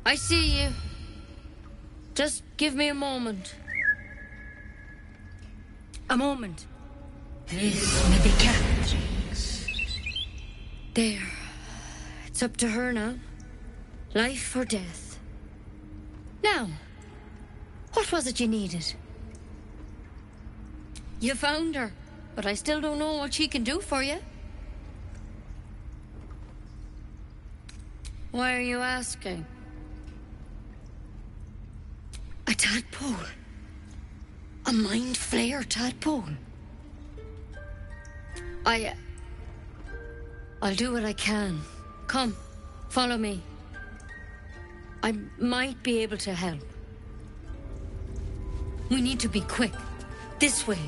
I see you. Just give me a moment. A moment. This may be Catherine's. There. It's up to her now. Life or death. Now, what was it you needed? You found her, but I still don't know what she can do for you. Why are you asking? A tadpole. A mind flayer tadpole. I'll do what I can. Come, follow me. I might be able to help. We need to be quick. This way.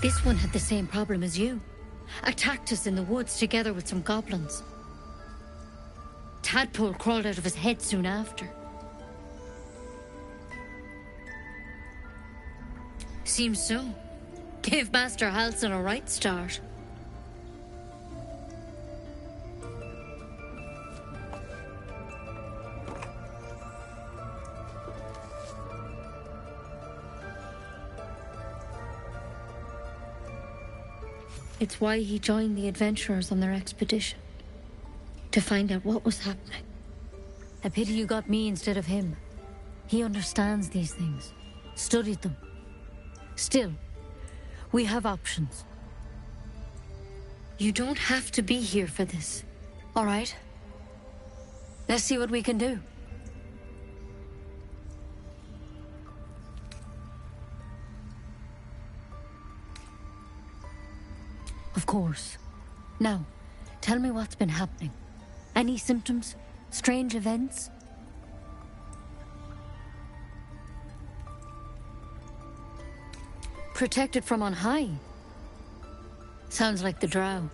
This one had the same problem as you. Attacked us in the woods together with some goblins. Tadpole crawled out of his head soon after. Seems so. Gave Master Halsin a right start. It's why he joined the adventurers on their expedition. To find out what was happening. A pity you got me instead of him. He understands these things. Studied them. Still, we have options. You don't have to be here for this. All right? Let's see what we can do. Of course. Now, tell me what's been happening. Any symptoms? Strange events? Protected from on high? Sounds like the drow.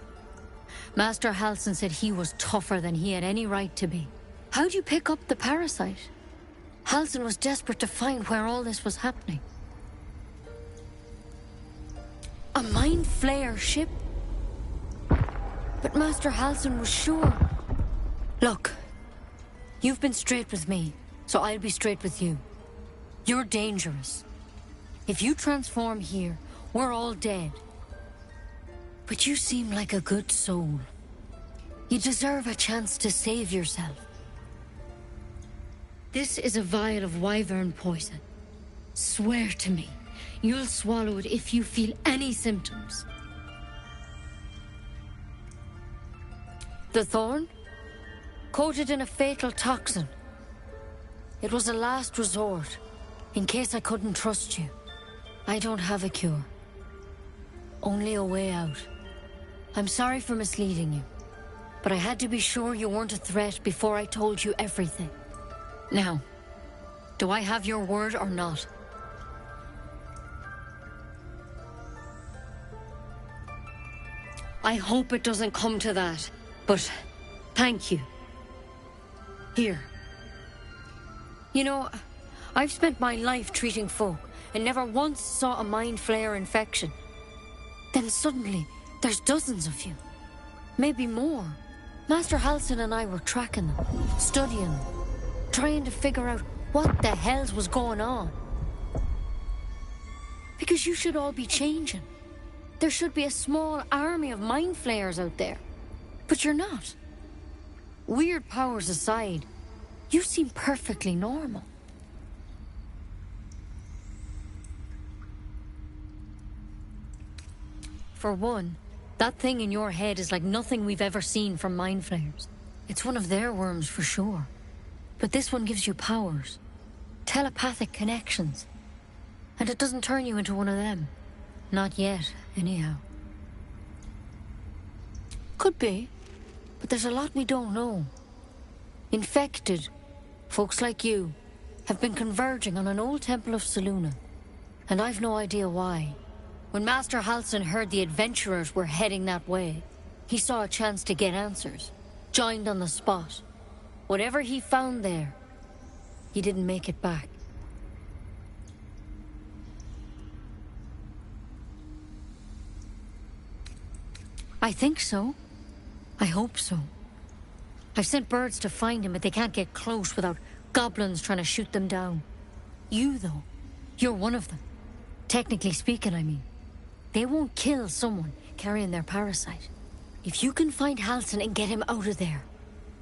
Master Halsin said he was tougher than he had any right to be. How'd you pick up the parasite? Halsin was desperate to find where all this was happening. A mind flayer ship? But Master Halsin was sure. Look, you've been straight with me, so I'll be straight with you. You're dangerous. If you transform here, we're all dead. But you seem like a good soul. You deserve a chance to save yourself. This is a vial of wyvern poison. Swear to me, you'll swallow it if you feel any symptoms. The thorn? Coated in a fatal toxin. It was a last resort, in case I couldn't trust you. I don't have a cure. Only a way out. I'm sorry for misleading you, but I had to be sure you weren't a threat before I told you everything. Now, do I have your word or not? I hope it doesn't come to that, but thank you. Here. You know, I've spent my life treating folk and never once saw a mind flayer infection. Then suddenly, there's dozens of you. Maybe more. Master Halsin and I were tracking them, studying them, trying to figure out what the hells was going on. Because you should all be changing. There should be a small army of mind flayers out there. But you're not. Weird powers aside, you seem perfectly normal. For one, that thing in your head is like nothing we've ever seen from mind flayers. It's one of their worms for sure. But this one gives you powers. Telepathic connections. And it doesn't turn you into one of them. Not yet, anyhow. Could be. But there's a lot we don't know. Infected, folks like you, have been converging on an old temple of Selûne. And I've no idea why. When Master Halsin heard the adventurers were heading that way, he saw a chance to get answers. Joined on the spot. Whatever he found there, he didn't make it back. I think so. I hope so. I've sent birds to find him, but they can't get close without goblins trying to shoot them down. You, though, you're one of them. Technically speaking, I mean. They won't kill someone carrying their parasite. If you can find Halsin and get him out of there,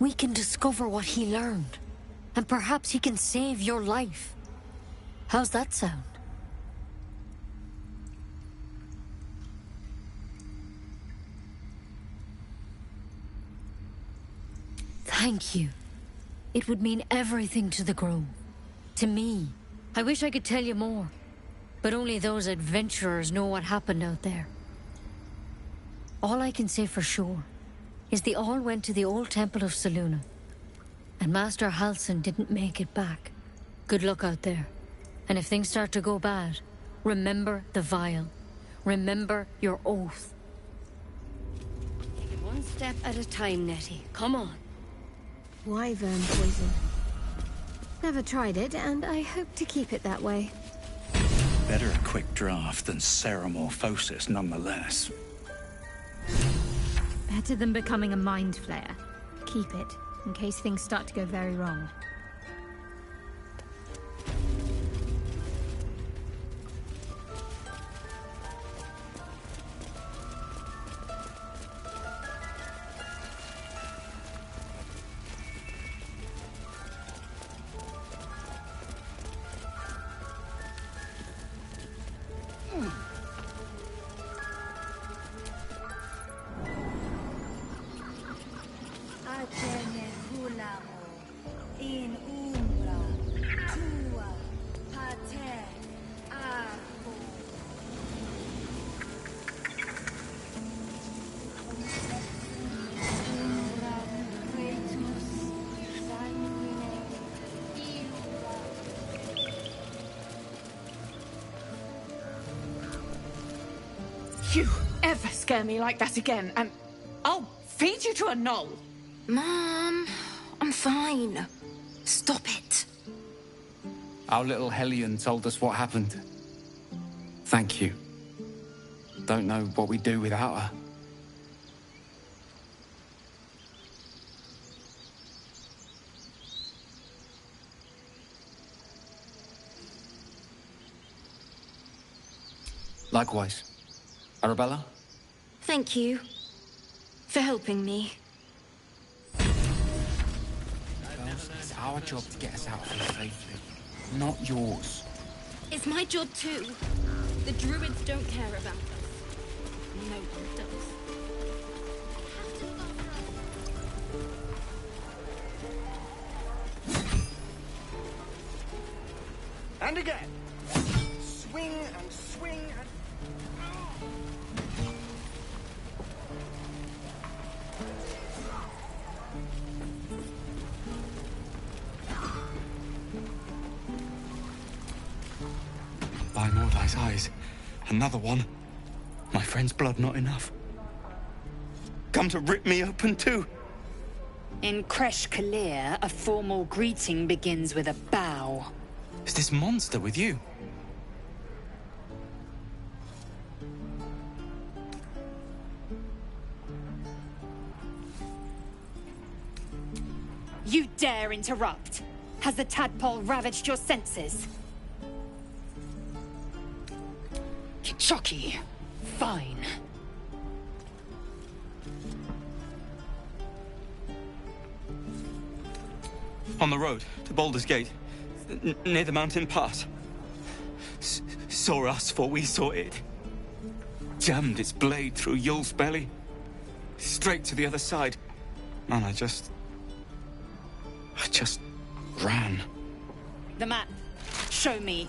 we can discover what he learned. And perhaps he can save your life. How's that sound? Thank you. It would mean everything to the Grove. To me. I wish I could tell you more. But only those adventurers know what happened out there. All I can say for sure is they all went to the old temple of Selûne. And Master Halsin didn't make it back. Good luck out there. And if things start to go bad, remember the vial. Remember your oath. Take it one step at a time, Nettie. Come on. Wyvern poison. Never tried it, and I hope to keep it that way. Better a quick draft than Ceramorphosis, nonetheless. Better than becoming a mind flayer. Keep it, in case things start to go very wrong. You ever scare me like that again, and I'll feed you to a gnoll. Mom, I'm fine. Stop it. Our little Hellion told us what happened. Thank you. Don't know what we'd do without her. Likewise. Arabella? Thank you for helping me. It's our job to get us out of here safely, not yours. It's my job too. The Druids don't care about us. No one does. And again. Swing and swing and... By Mordai's eyes. Another one. My friend's blood not enough. Come to rip me open too. In Kresh Kalir, a formal greeting begins with a bow. Is this monster with you? You dare interrupt? Has the tadpole ravaged your senses? Kichoki. Fine. On the road to Baldur's Gate, near the mountain pass. Saw us, for we saw it. Jammed its blade through Yul's belly. Straight to the other side. Man, I just ran. The map. Show me.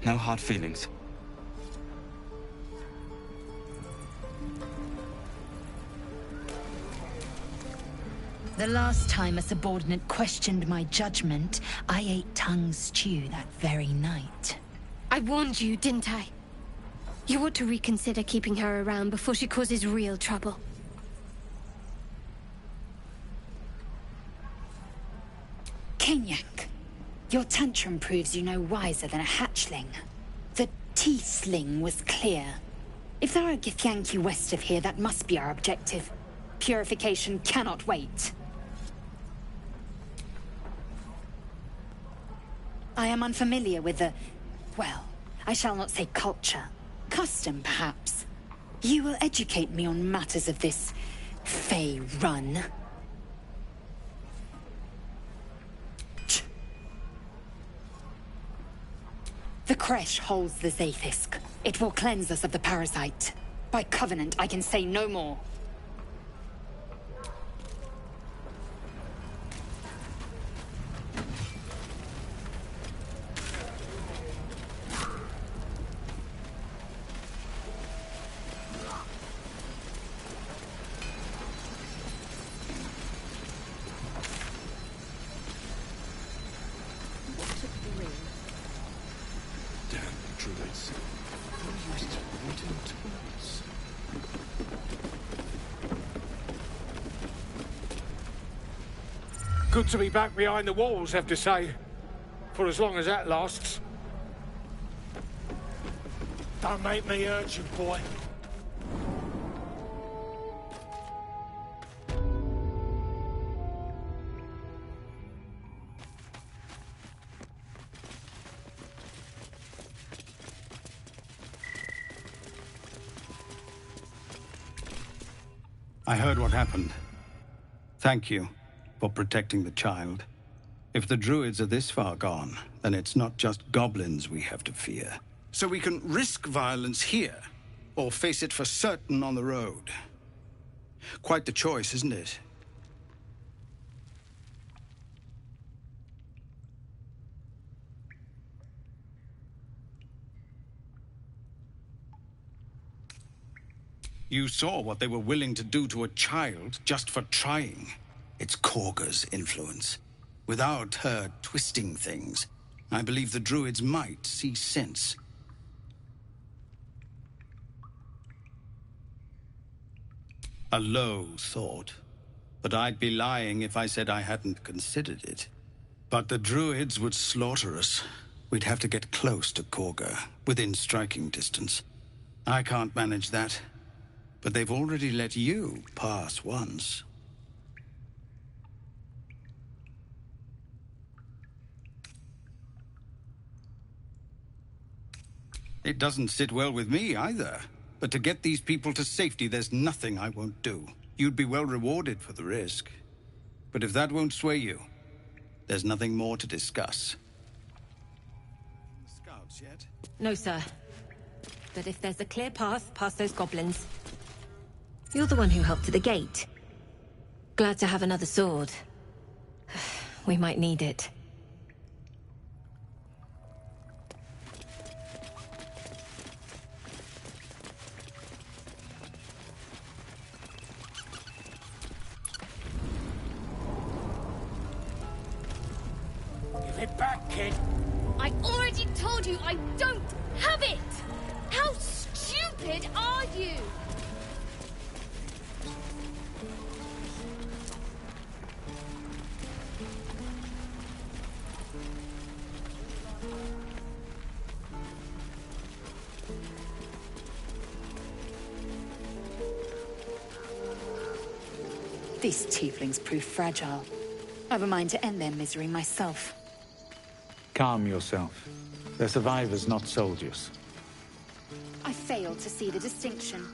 No hard feelings. The last time a subordinate questioned my judgment, I ate tongue stew that very night. I warned you, didn't I? You ought to reconsider keeping her around before she causes real trouble. Kenyak, your tantrum proves you no wiser than a hatchling. The tiefling was clear. If there are a Githyanki west of here, that must be our objective. Purification cannot wait. I am unfamiliar with the... well, I shall not say culture. Custom, perhaps. You will educate me on matters of this... Fey run. The Kresh holds the Zaithisk. It will cleanse us of the parasite. By covenant, I can say no more. Druids. They used wooden tools. Good to be back behind the walls, have to say. For as long as that lasts. Don't make me hurt you, boy. I heard what happened. Thank you for protecting the child. If the Druids are this far gone, then it's not just goblins we have to fear. So we can risk violence here, or face it for certain on the road. Quite the choice, isn't it? You saw what they were willing to do to a child just for trying. It's Korga's influence. Without her twisting things, I believe the Druids might see sense. A low thought. But I'd be lying if I said I hadn't considered it. But the Druids would slaughter us. We'd have to get close to Korga, within striking distance. I can't manage that. But they've already let you pass once. It doesn't sit well with me either. But to get these people to safety, there's nothing I won't do. You'd be well rewarded for the risk. But if that won't sway you, there's nothing more to discuss. Scouts yet? No, sir. But if there's a clear path past those goblins... You're the one who helped at the gate. Glad to have another sword. We might need it. Give it back, kid. I already told you I don't have it! How stupid are you? These tieflings prove fragile. I've a mind to end their misery myself. Calm yourself. They're survivors, not soldiers. I failed to see the distinction.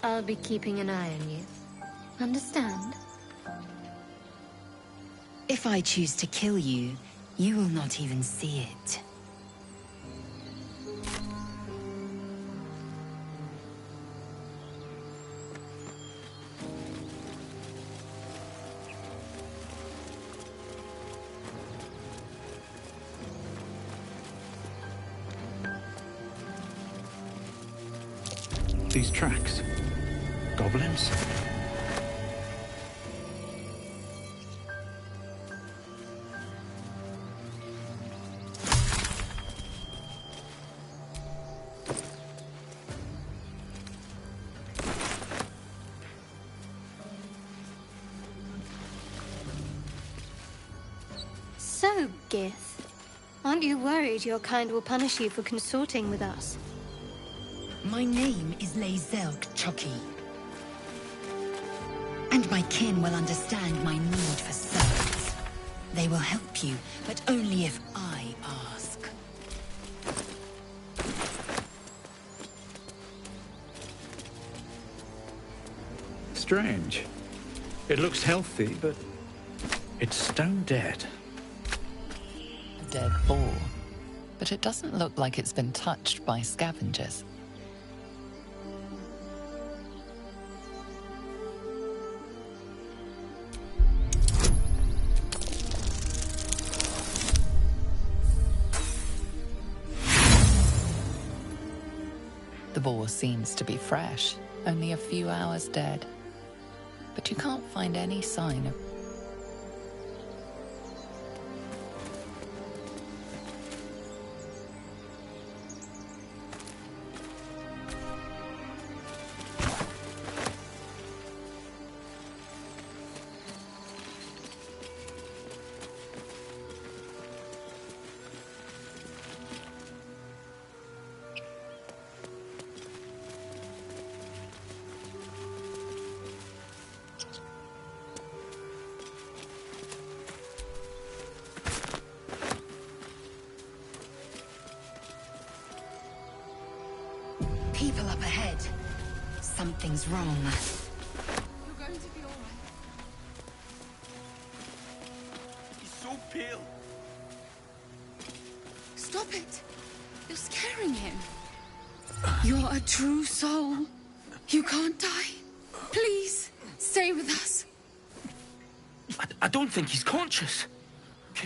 I'll be keeping an eye on you. Understand? If I choose to kill you, you will not even see it. These tracks. Goblins? So, Gith, aren't you worried your kind will punish you for consorting with us? My name is Lae'zel Chucky. And my kin will understand my need for service. They will help you, but only if I ask. Strange. It looks healthy, but it's stone dead. A dead boar. But it doesn't look like it's been touched by scavengers. The boar seems to be fresh, only a few hours dead. But you can't find any sign of... People up ahead. Something's wrong. You're going to be all right. He's so pale. Stop it. You're scaring him. You're a true soul. You can't die. Please, stay with us. I don't think he's conscious.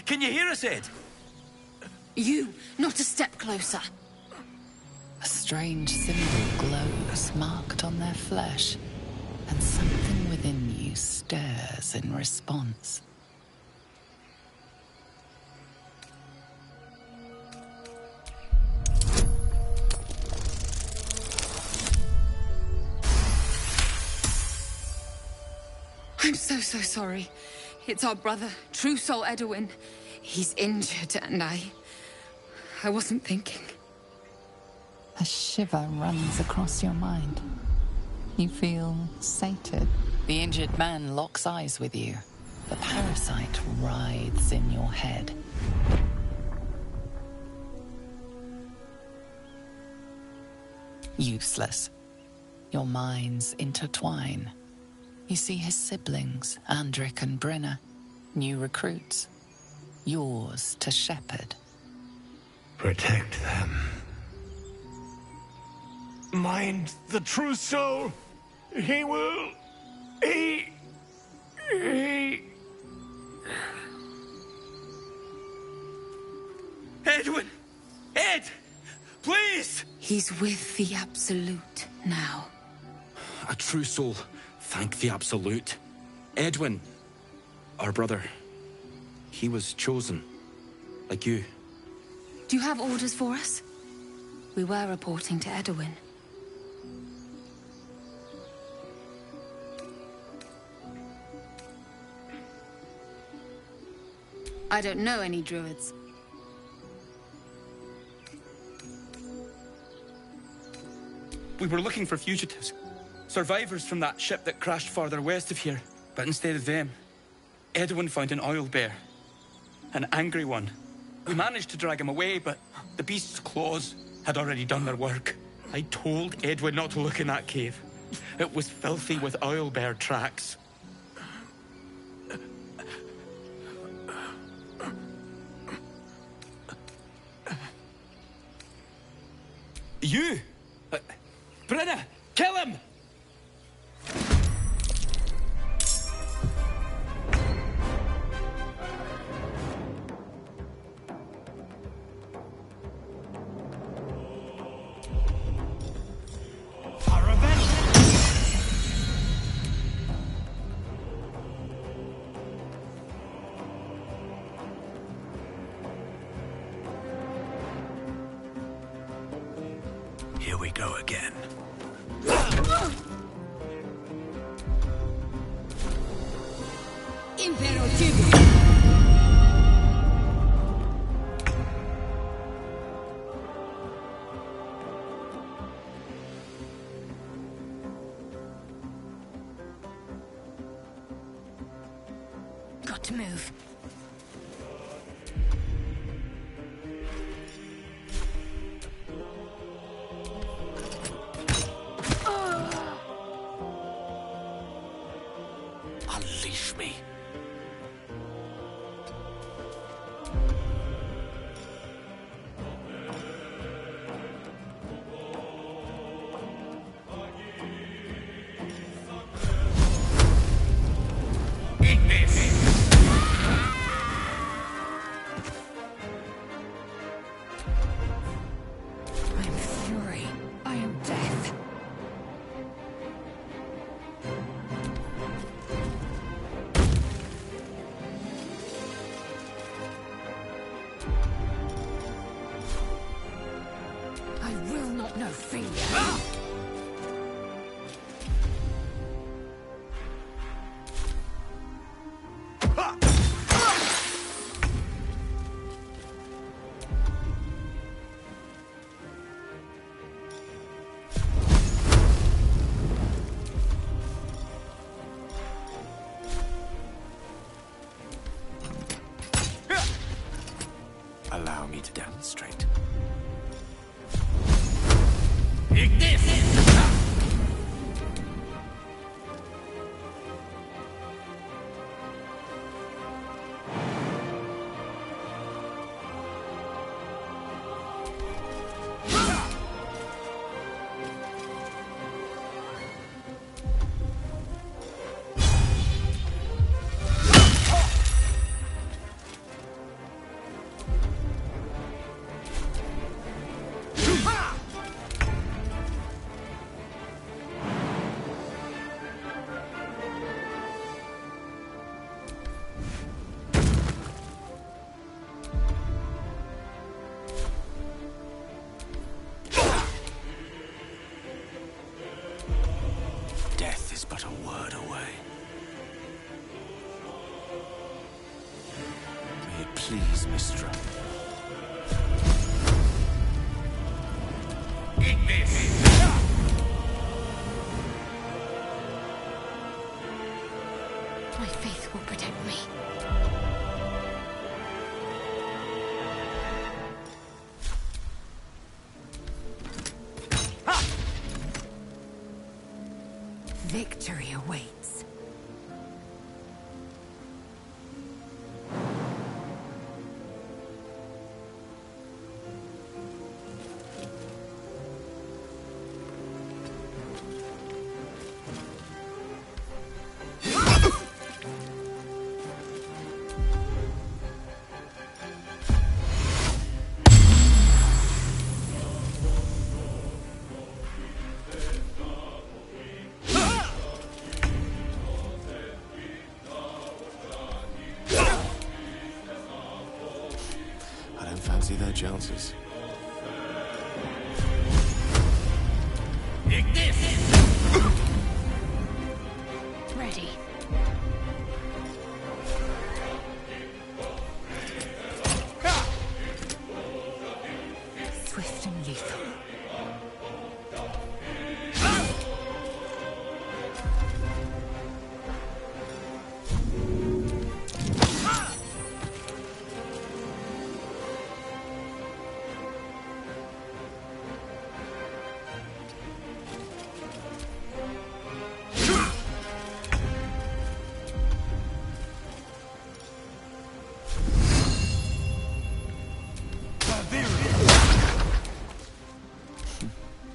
Can you hear us, Ed? You, not a step closer. A strange symbol glows, marked on their flesh, and something within you stirs in response. I'm so sorry. It's our brother, True Soul Edwin. He's injured and I wasn't thinking. A shiver runs across your mind. You feel sated. The injured man locks eyes with you. The parasite writhes in your head. Useless. Your minds intertwine. You see his siblings, Andric and Brenna, new recruits. Yours to shepherd. Protect them. Mind the true soul. He will... He... Edwin! Ed! Please! He's with the Absolute now. A true soul. Thank the Absolute. Edwin, our brother, he was chosen. Like you. Do you have orders for us? We were reporting to Edwin. I don't know any druids. We were looking for fugitives. Survivors from that ship that crashed farther west of here. But instead of them, Edwin found an oil bear. An angry one. We managed to drag him away, but the beast's claws had already done their work. I told Edwin not to look in that cave. It was filthy with oil bear tracks. You! Brenna! Kill him! Far Here we go again. Got to move. Unleash me. I am fury. I am death. I will not know fear. Allow me to demonstrate. Death is but a word away. May it please, Mistra. My faith will protect me. Victory awaits. I don't fancy their chances. Ready. Swift and lethal.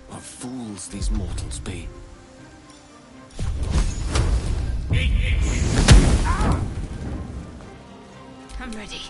What fools these mortals be. I'm ready.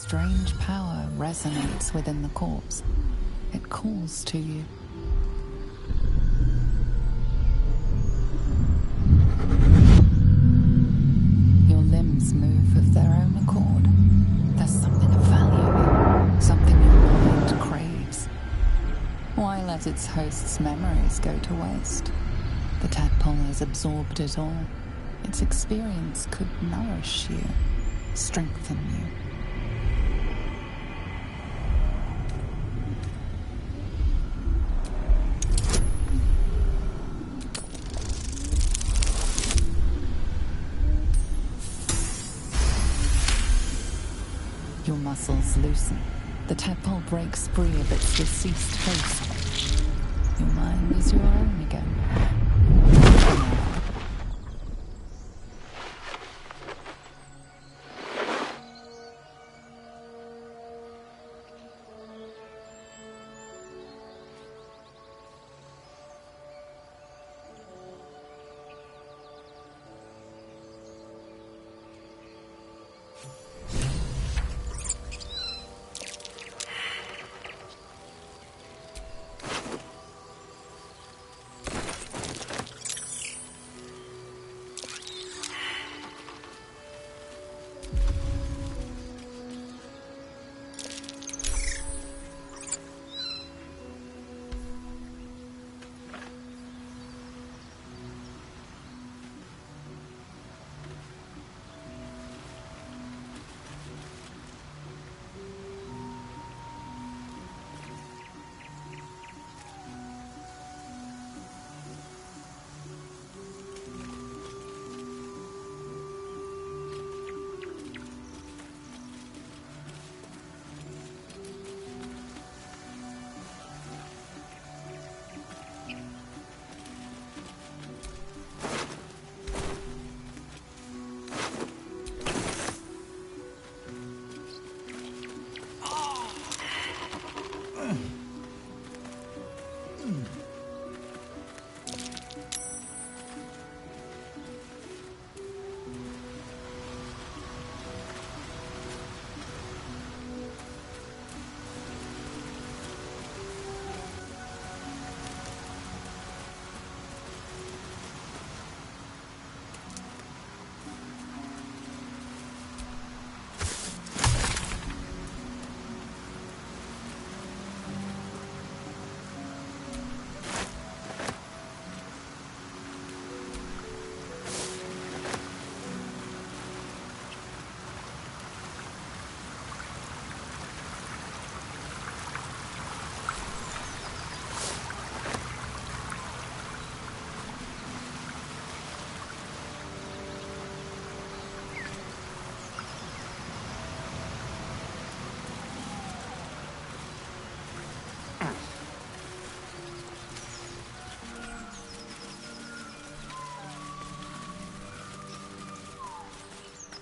strange power resonates within the corpse. It calls to you. Your limbs move of their own accord. There's something of value, something your mind craves. Why let its host's memories go to waste? The tadpole has absorbed it all. Its experience could nourish you, strengthen you. Your muscles loosen. The tadpole breaks free of its deceased host. Your mind is your own again.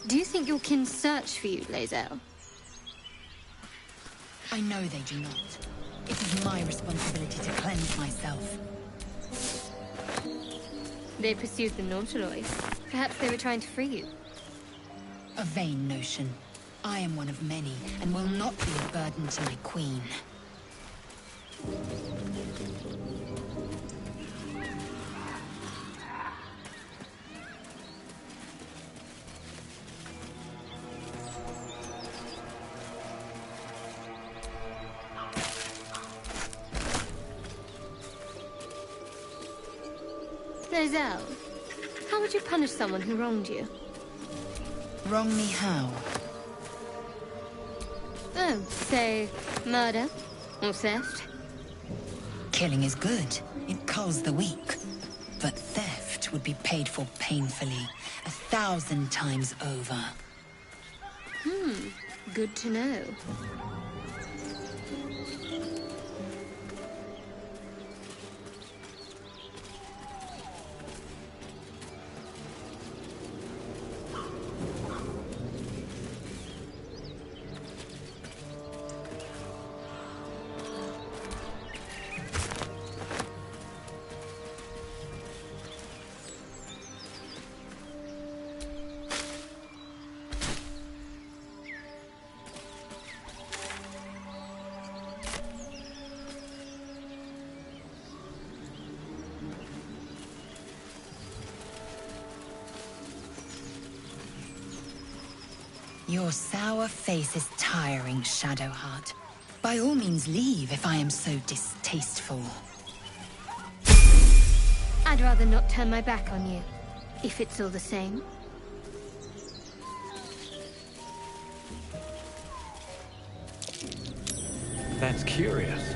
Do you think your kin search for you, Lae'zel? I know they do not. It is my responsibility to cleanse myself. They pursued the Nautiloid. Perhaps they were trying to free you. A vain notion. I am one of many, and will not be a burden to my queen. Lae'zel, how would you punish someone who wronged you? Wrong me how? Oh, say, murder? Or theft? Killing is good. It culls the weak. But theft would be paid for painfully, 1,000 times over. Good to know. Your sour face is tiring, Shadowheart. By all means leave if I am so distasteful. I'd rather not turn my back on you, if it's all the same. That's curious.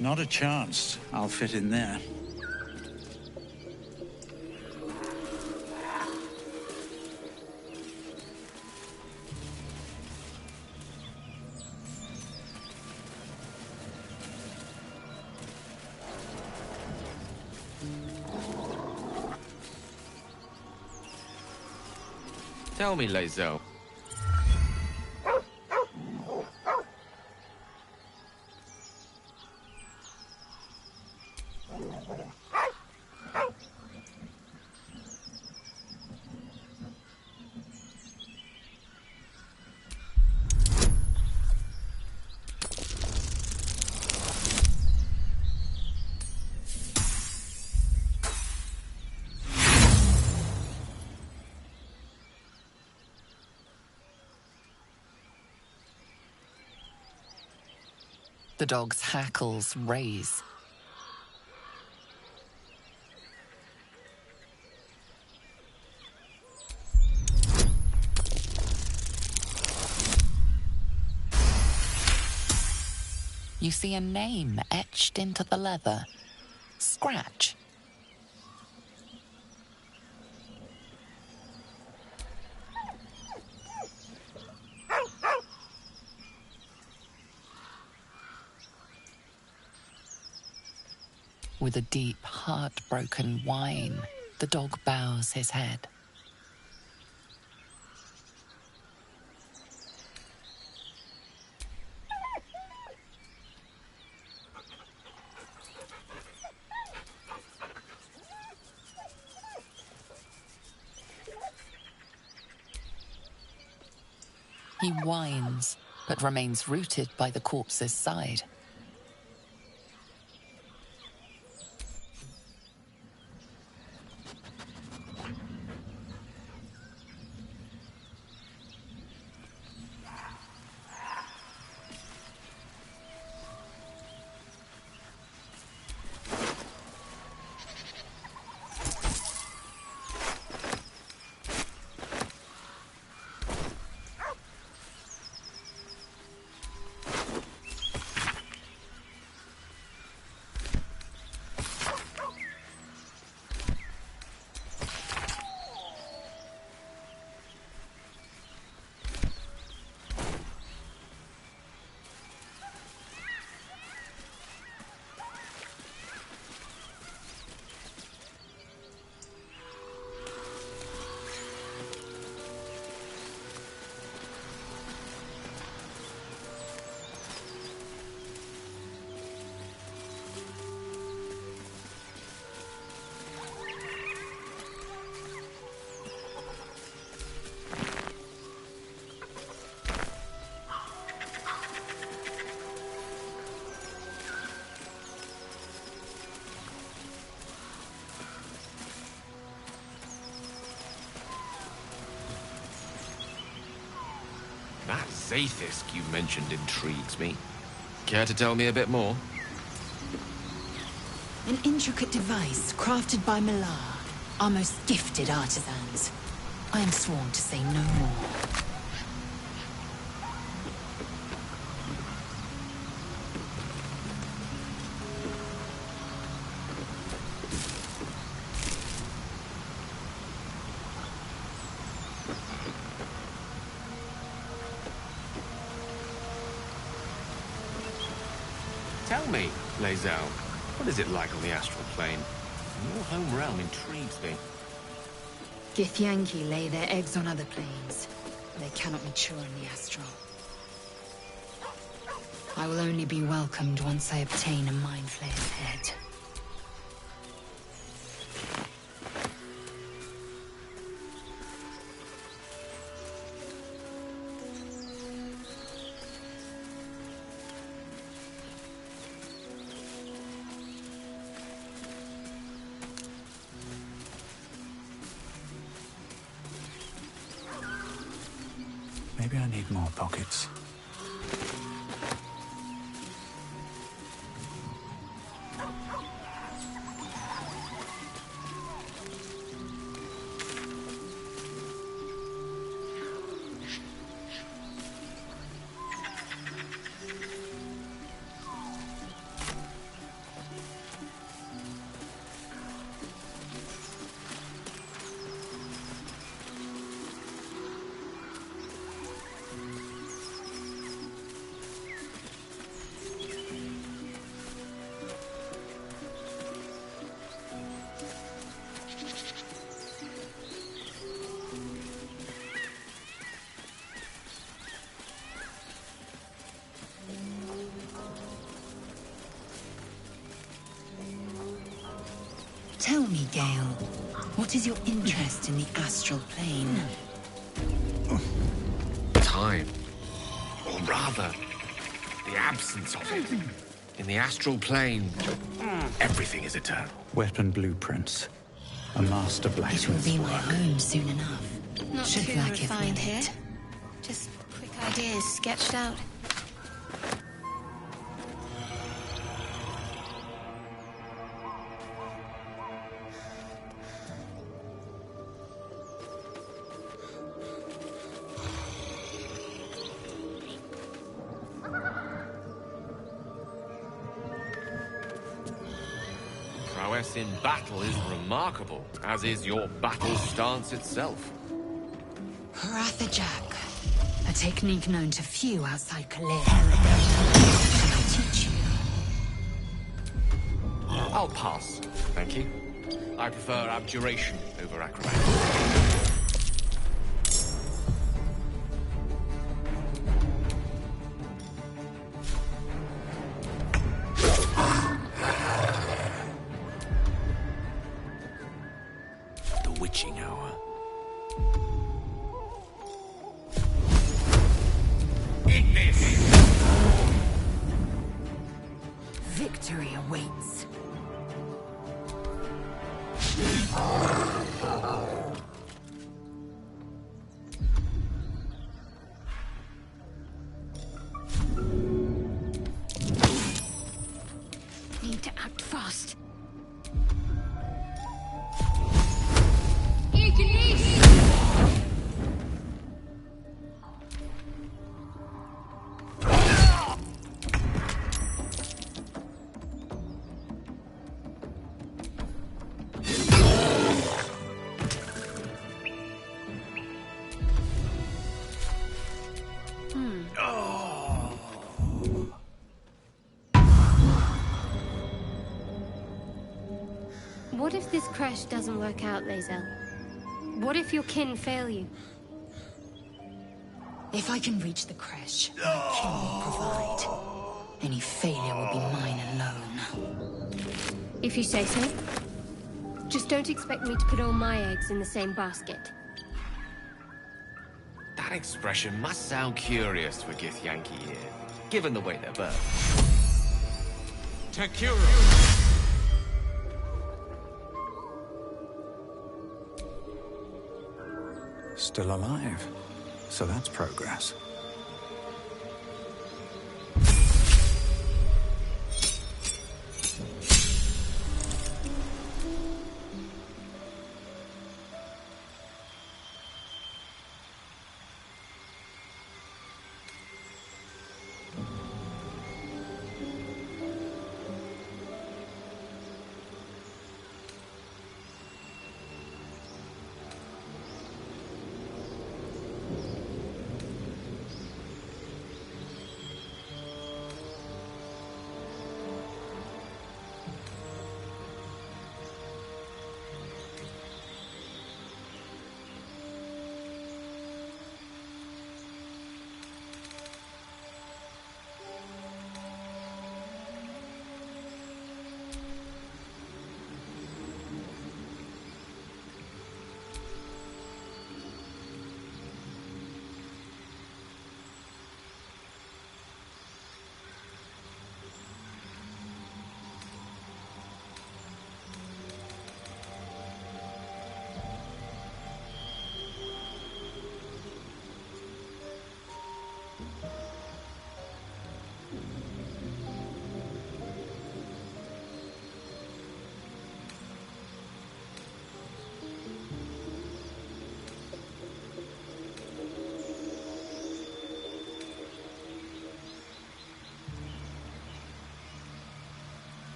Not a chance I'll fit in there. Tell me, Lae'zel. The dog's hackles raise. You see a name etched into the leather. Scratch. With a deep, heartbroken whine, the dog bows his head. He whines, but remains rooted by the corpse's side. That Zaith'isk you mentioned intrigues me. Care to tell me a bit more? An intricate device crafted by Malar, our most gifted artisans. I am sworn to say no more. Tell me, Lae'zel, what is it like on the astral plane? Your home realm intrigues me. Githyanki lay their eggs on other planes. They cannot mature in the astral. I will only be welcomed once I obtain a Mind Flayer's head. Maybe I need more pockets. Tell me, Gale, what is your interest in the astral plane? Time. Or rather, the absence of it. In the astral plane, everything is eternal. Weapon blueprints. A master It will blacksmith's be work. my own soon enough. Not Should too like it refined with here. it. Just quick ideas sketched out. Prowess in battle is remarkable, as is your battle stance itself. Rathajak. A technique known to few outside Kalir. Shall I teach you? I'll pass, thank you. I prefer abjuration over acrobatics. The witching hour. Victory awaits. Need to act fast. What if this crash doesn't work out, Lae'zel? What if your kin fail you? If I can reach the creche, my kin will provide. Any failure will be mine alone. If you say so. Just don't expect me to put all my eggs in the same basket. That expression must sound curious to a Githyanki ear, given the way they're birthed. Tekuro! Still alive. So that's progress.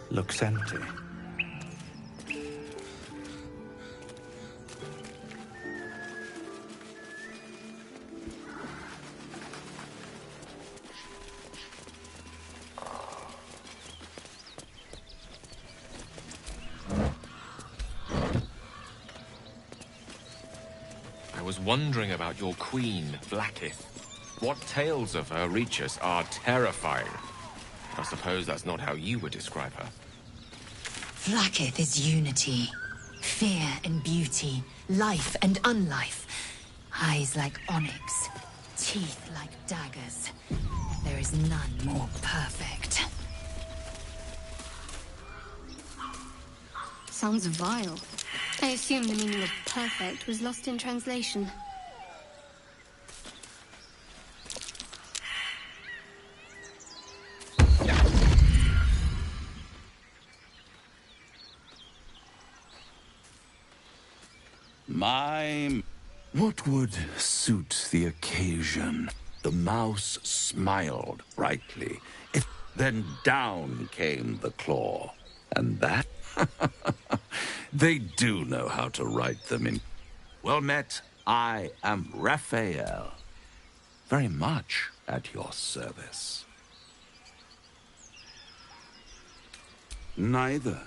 looks empty. I was wondering about your queen, Blackith. What tales of her reach us are terrifying. I suppose that's not how you would describe her. Blackith is unity. Fear and beauty. Life and unlife. Eyes like onyx. Teeth like daggers. There is none more perfect. Sounds vile. I assume the meaning of perfect was lost in translation. What would suit the occasion? The mouse smiled brightly. Then down came the claw. And that? They do know how to write them in. Well met, I am Raphael. Very much at your service. Neither.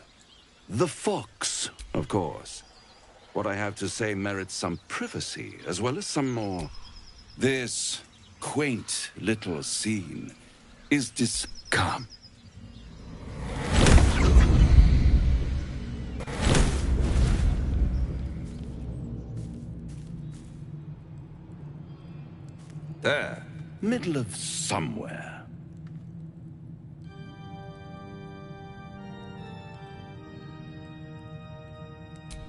The fox, of course. What I have to say merits some privacy, as well as some more. This quaint little scene is Come. There, middle of somewhere.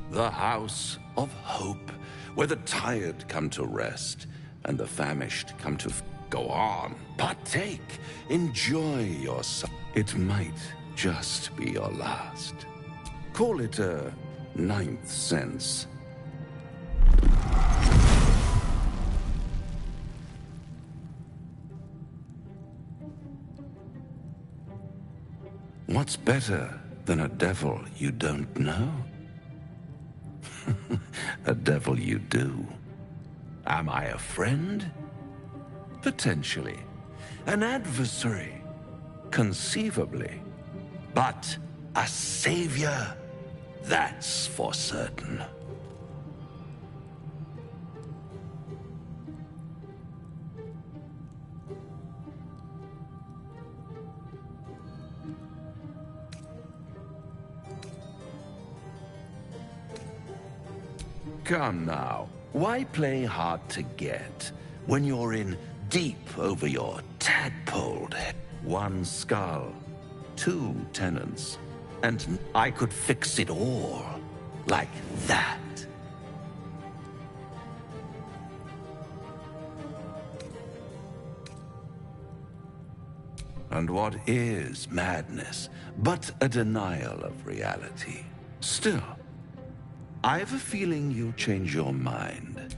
The House of Hope, where the tired come to rest, and the famished come to go on. Partake, enjoy yourself. It might just be your last. Call it a ninth sense. What's better than a devil you don't know? A devil you do. Am I a friend? Potentially. An adversary? Conceivably. But a savior? That's for certain. Come now, why play hard to get when you're in deep over your tadpoled head? One skull, two tenants, and I could fix it all like that. And what is madness but a denial of reality? Still, I have a feeling you'll change your mind.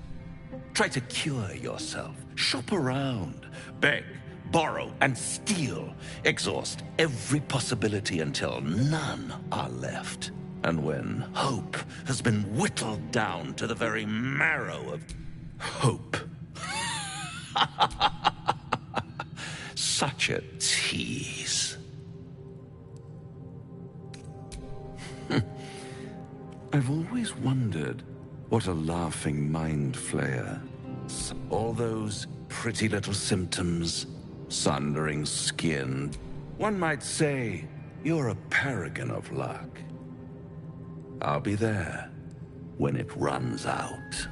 Try to cure yourself. Shop around. Beg, borrow, and steal. Exhaust every possibility until none are left. And when hope has been whittled down to the very marrow of hope. Such a tease. I've always wondered what a laughing mind flayer. All those pretty little symptoms, sundering skin. One might say you're a paragon of luck. I'll be there when it runs out.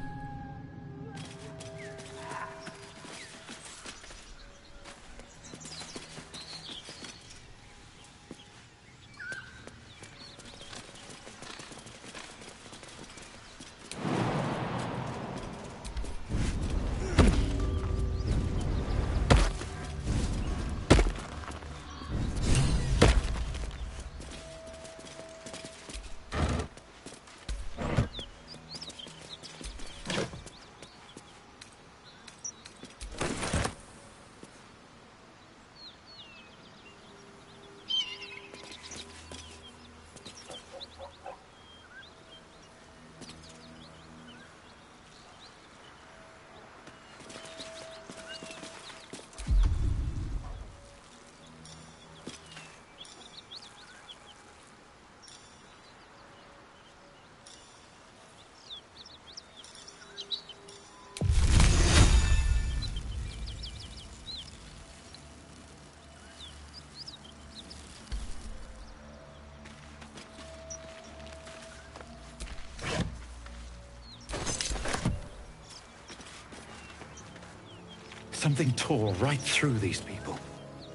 Something tore right through these people.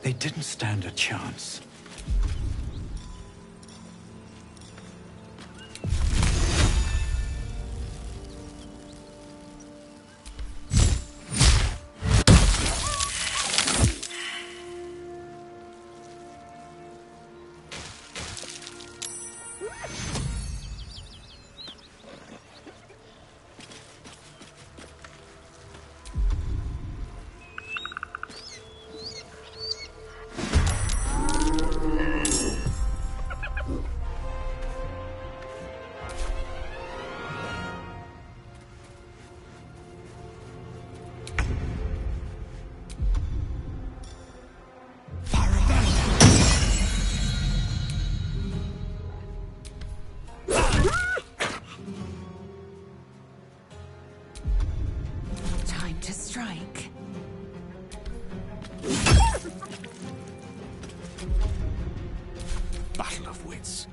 They didn't stand a chance. Time to strike. Battle of wits.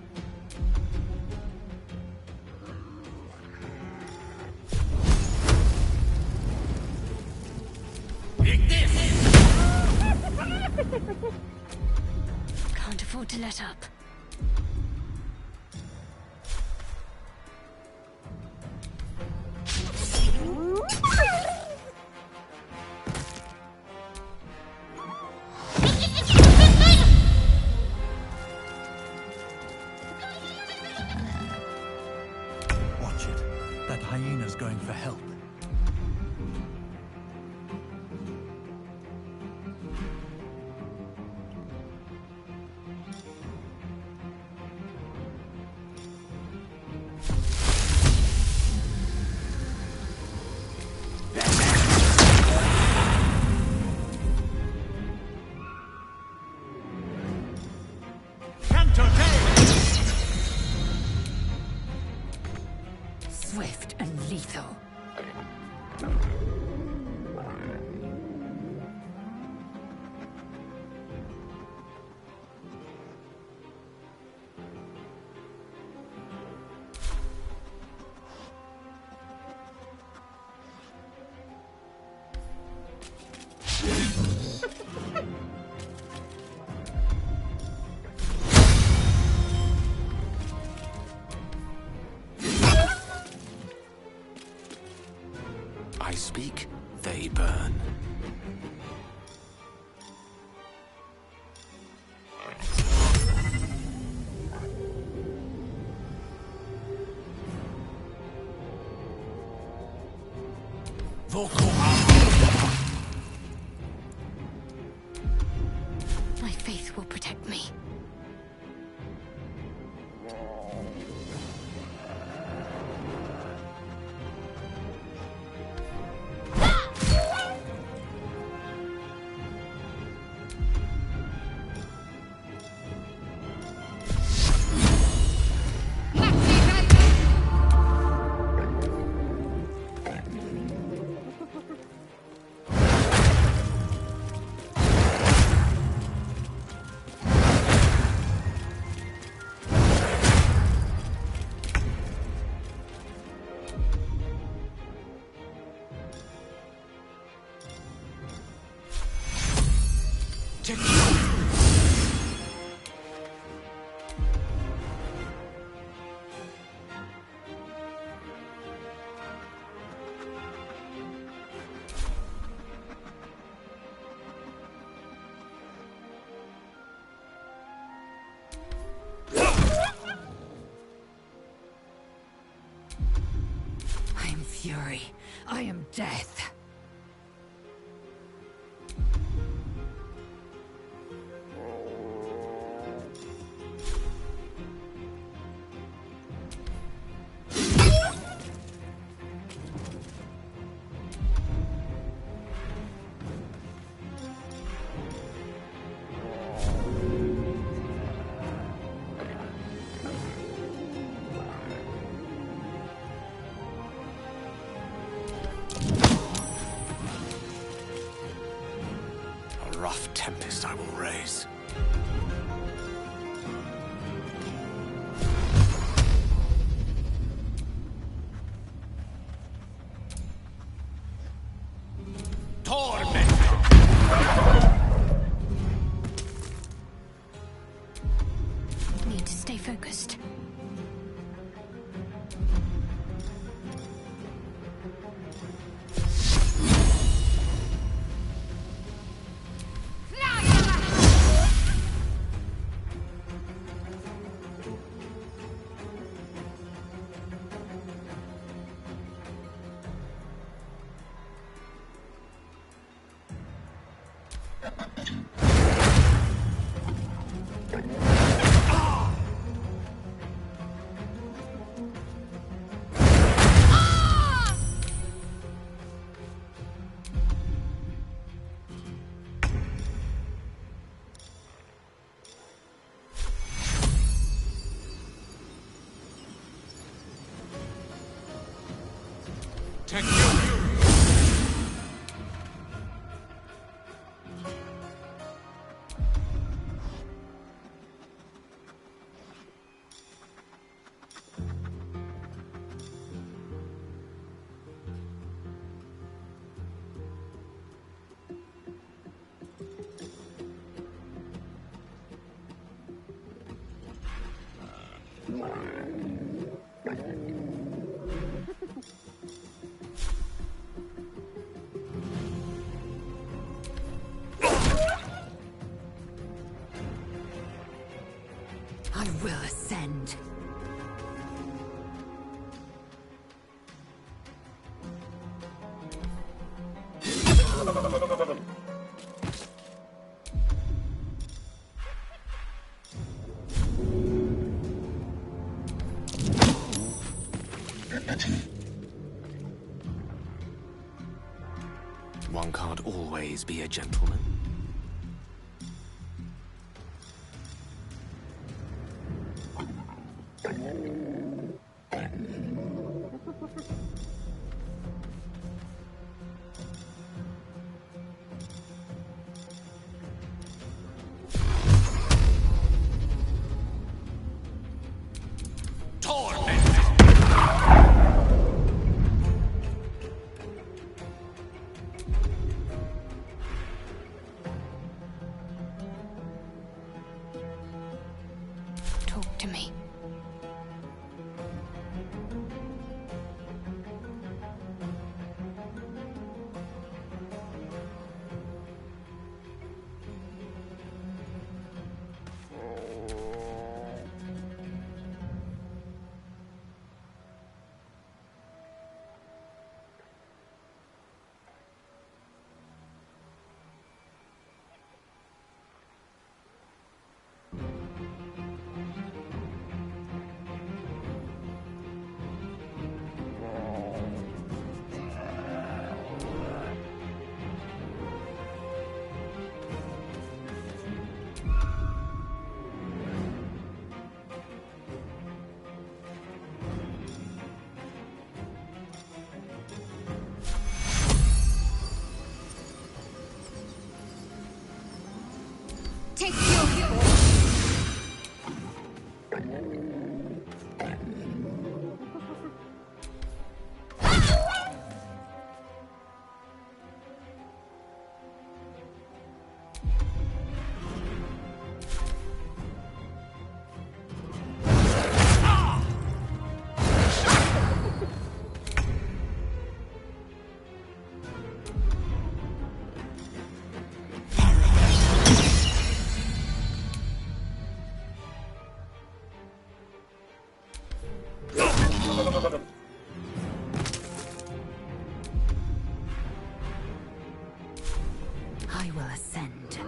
Can't afford to let up. Watch it. That hyena's going for help. Swift and lethal. I speak, they burn. My faith will protect me. I am fury. I am death. A rough tempest I will raise. Torment! focused. I will ascend. One can't always be a gentleman. Talk to me. Take your I will ascend.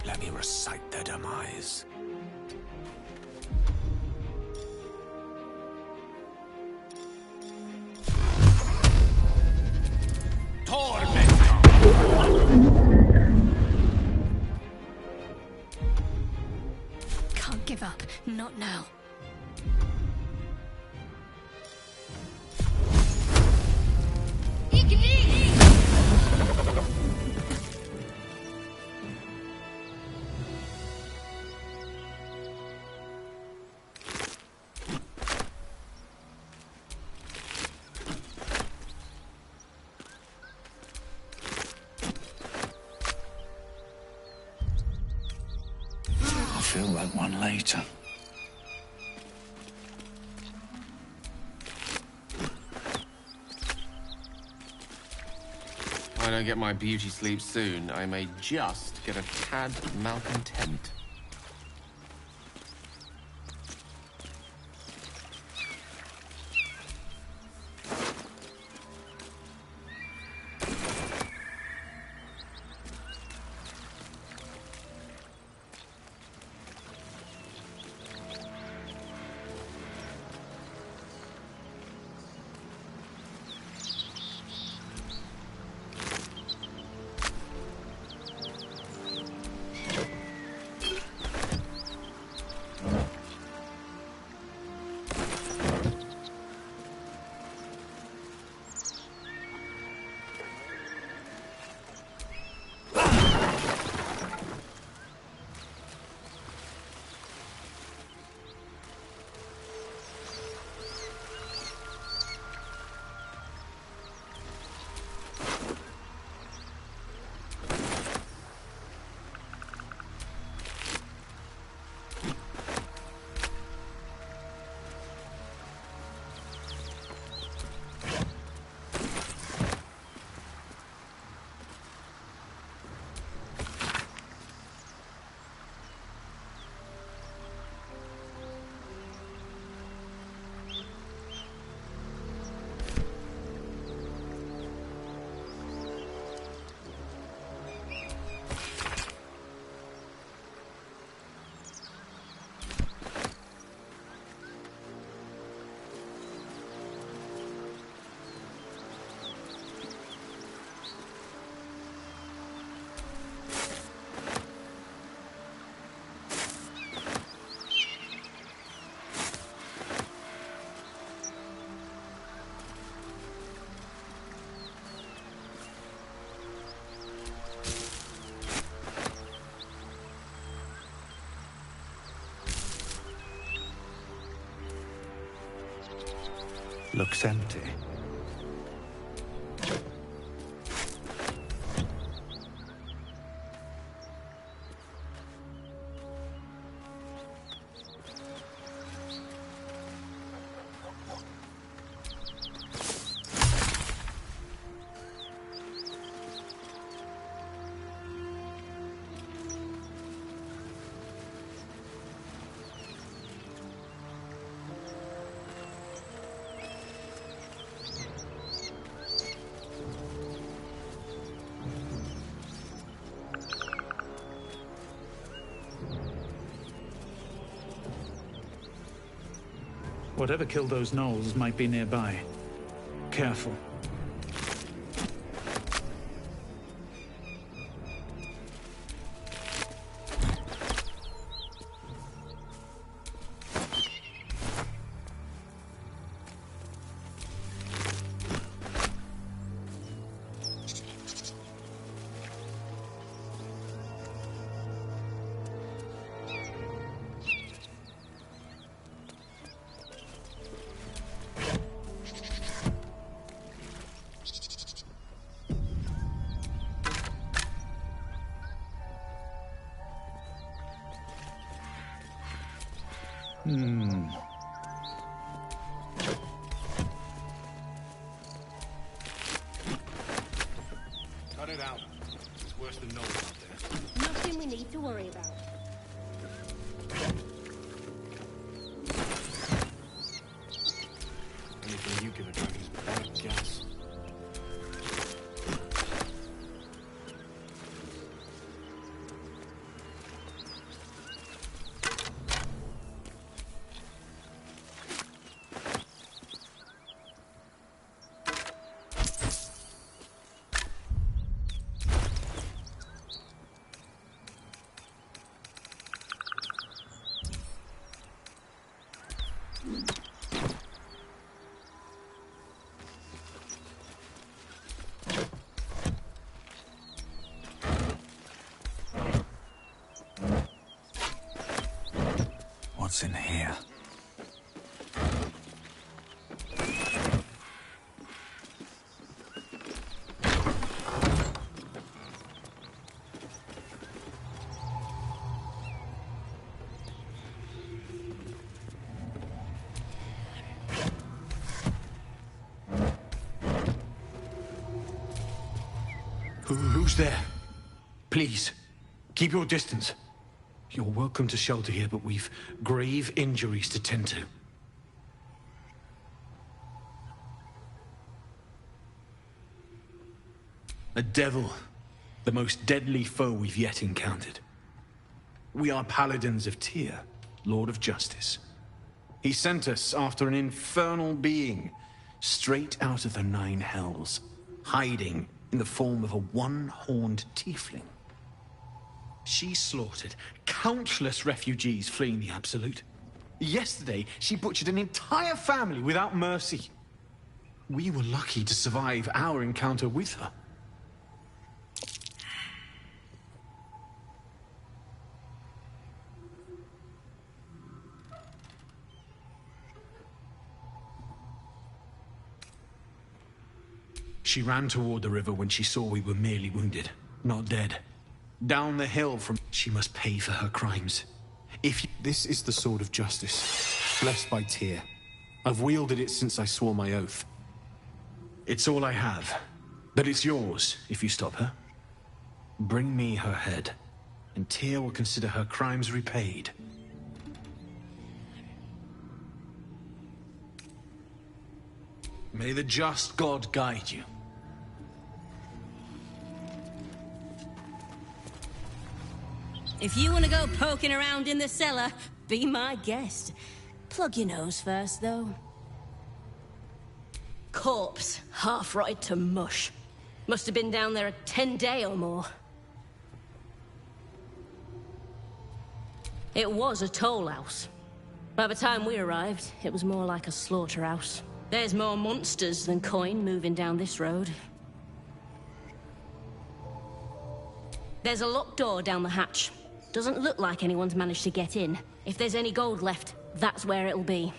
Let me recite their demise. Can't give up. Not now. Igni! feel like one later. If I don't get my beauty sleep soon, I may just get a tad malcontent. Looks empty. Whatever killed those gnolls might be nearby. Careful. Cut it out. It's worse than no one out there. Nothing we need to worry about. Anything you give a dragon's bad gas. What's in here? Who's there? Please, keep your distance. You're welcome to shelter here, but we've grave injuries to tend to. A devil, the most deadly foe we've yet encountered. We are paladins of Tyr, Lord of Justice. He sent us after an infernal being, straight out of the Nine Hells, hiding in the form of a one-horned tiefling. She slaughtered countless refugees fleeing the Absolute. Yesterday, she butchered an entire family without mercy. We were lucky to survive our encounter with her. She ran toward the river when she saw we were merely wounded, not dead. Down the hill from... She must pay for her crimes. This is the sword of justice, blessed by Tyr. I've wielded it since I swore my oath. It's all I have, but it's yours if you stop her. Bring me her head, and Tyr will consider her crimes repaid. May the just God guide you. If you want to go poking around in the cellar, be my guest. Plug your nose first, though. Corpse, half rotted to mush. Must have been down there a 10-day or more. It was a toll house. By the time we arrived, it was more like a slaughterhouse. There's more monsters than coin moving down this road. There's a locked door down the hatch. Doesn't look like anyone's managed to get in. If there's any gold left, that's where it'll be.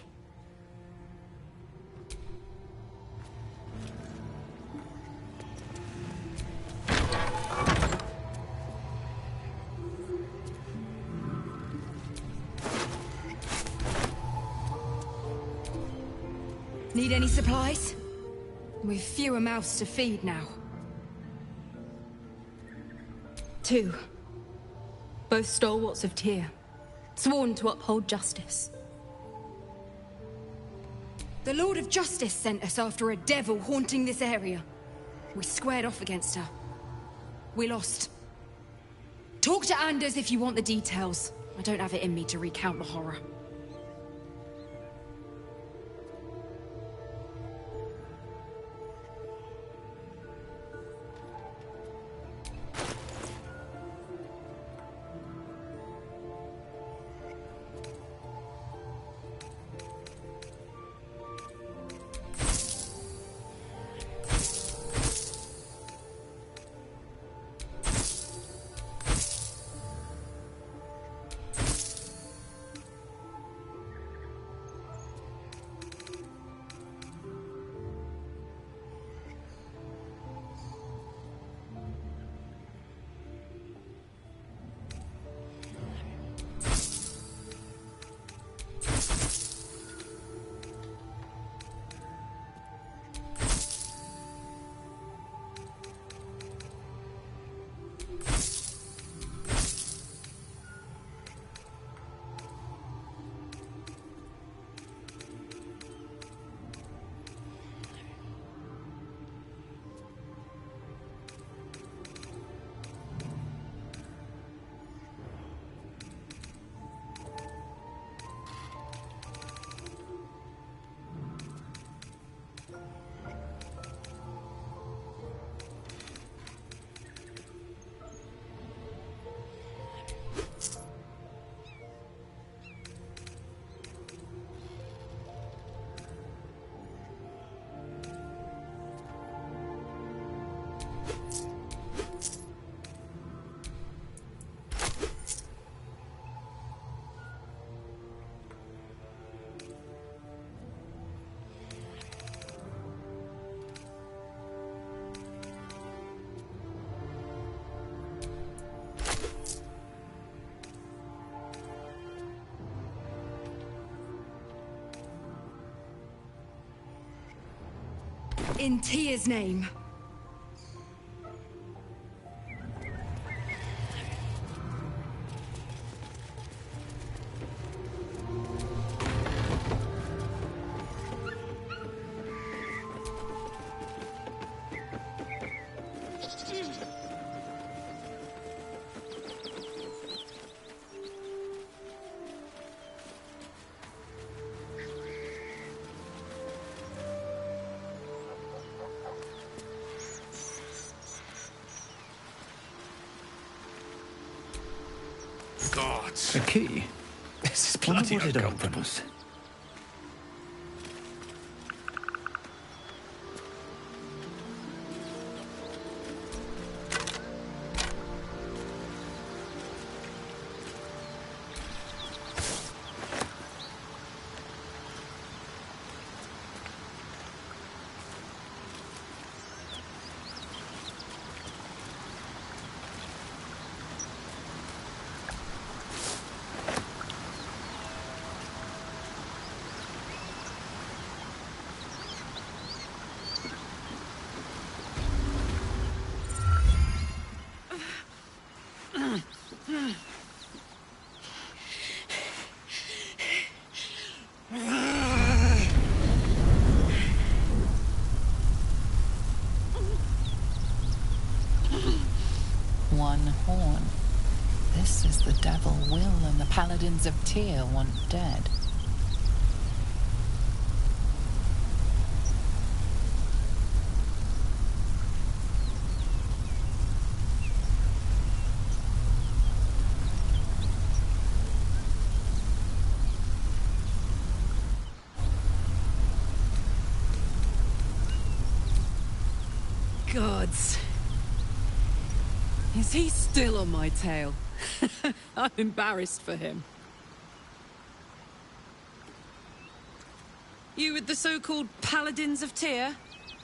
Need any supplies? We've fewer mouths to feed now. 2. Both stalwarts of Tyr, sworn to uphold justice. The Lord of Justice sent us after a devil haunting this area. We squared off against her. We lost. Talk to Anders if you want the details. I don't have it in me to recount the horror. In Tyr's name. gods. A key? This is Bloody bloody uncomfortable. One horn. This is the devil Will and the paladins of Tyr want dead. Gods. Is he still on my tail? I'm embarrassed for him. You with the so-called paladins of Tyr?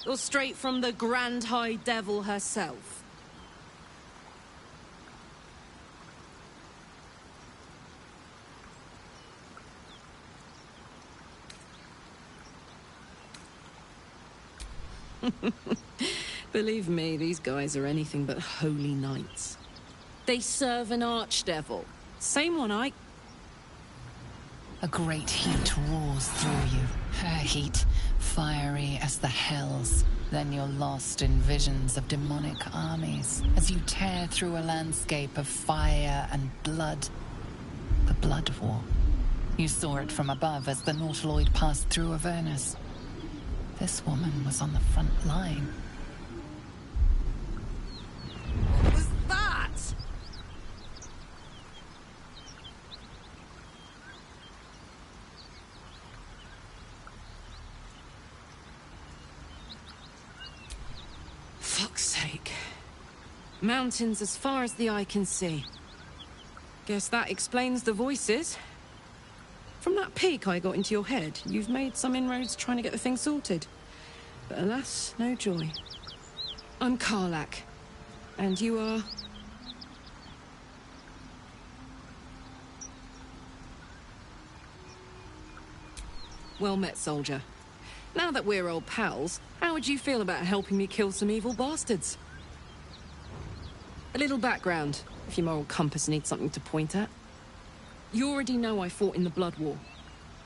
Or straight from the Grand High Devil herself? Believe me, these guys are anything but holy knights. They serve an archdevil. Same one I... A great heat roars through you. Her heat, fiery as the hells. Then you're lost in visions of demonic armies as you tear through a landscape of fire and blood. The Blood War. You saw it from above as the Nautiloid passed through Avernus. This woman was on the front line. What was that? Fuck's sake. Mountains as far as the eye can see. Guess that explains the voices. From that peek I got into your head, you've made some inroads trying to get the thing sorted. But alas, no joy. I'm Karlach. And you are... Well met, soldier. Now that we're old pals, how would you feel about helping me kill some evil bastards? A little background, if your moral compass needs something to point at. You already know I fought in the Blood War.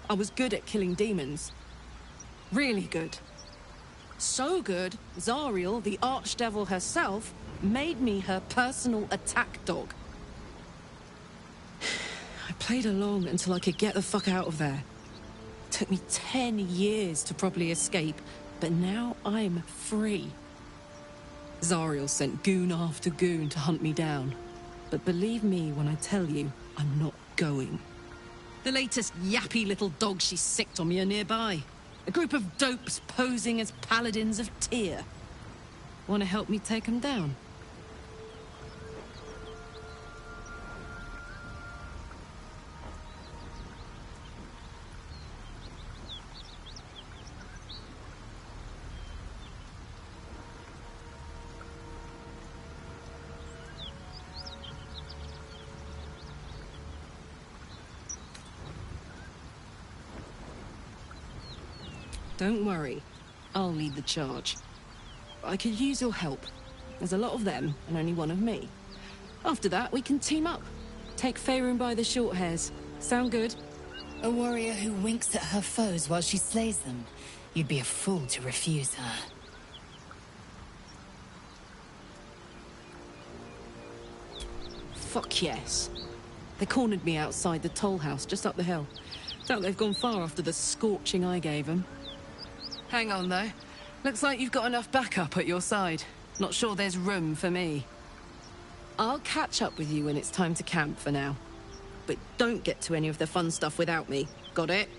I was good at killing demons. Really good. So good, Zariel, the archdevil herself, made me her personal attack dog. I played along until I could get the fuck out of there. Took me 10 years to properly escape, but now I'm free. Zariel sent goon after goon to hunt me down. But believe me when I tell you, I'm not going. The latest yappy little dogs she sicked on me are nearby. A group of dopes posing as paladins of Tyr. Want to help me take them down? Don't worry. I'll lead the charge. I could use your help. There's a lot of them, and only one of me. After that, we can team up. Take Faerun by the short hairs. Sound good? A warrior who winks at her foes while she slays them. You'd be a fool to refuse her. Fuck yes. They cornered me outside the toll house just up the hill. Doubt they've gone far after the scorching I gave them. Hang on, though. Looks like you've got enough backup at your side. Not sure there's room for me. I'll catch up with you when it's time to camp for now. but don't get to any of the fun stuff without me. Got it?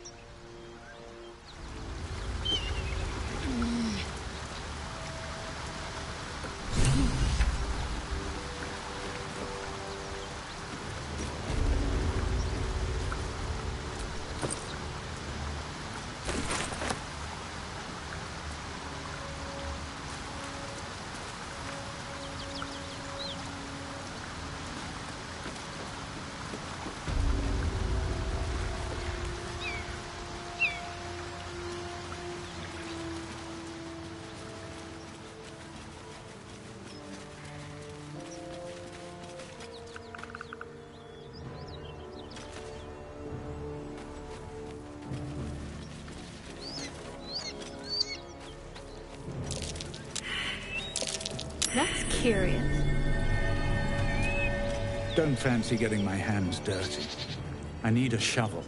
That's curious. Don't fancy getting my hands dirty. I need a shovel.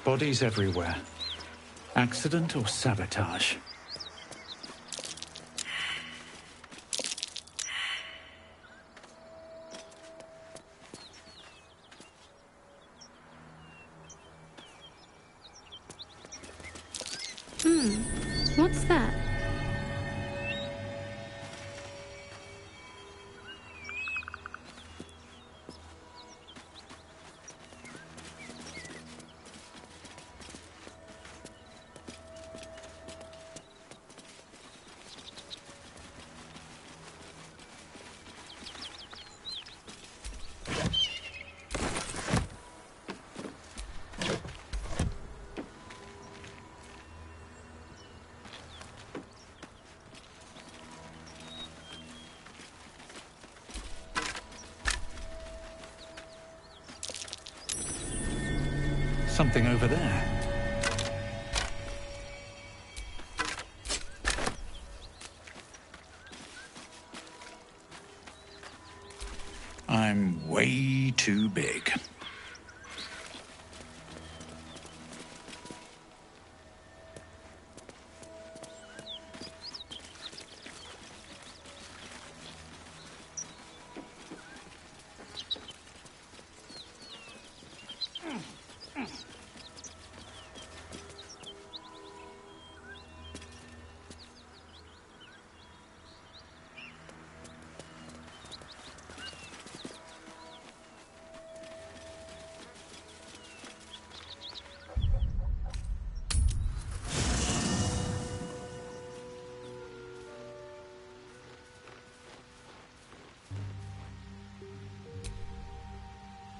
Bodies everywhere. Accident or sabotage? What's that? Something over there. I'm way too big.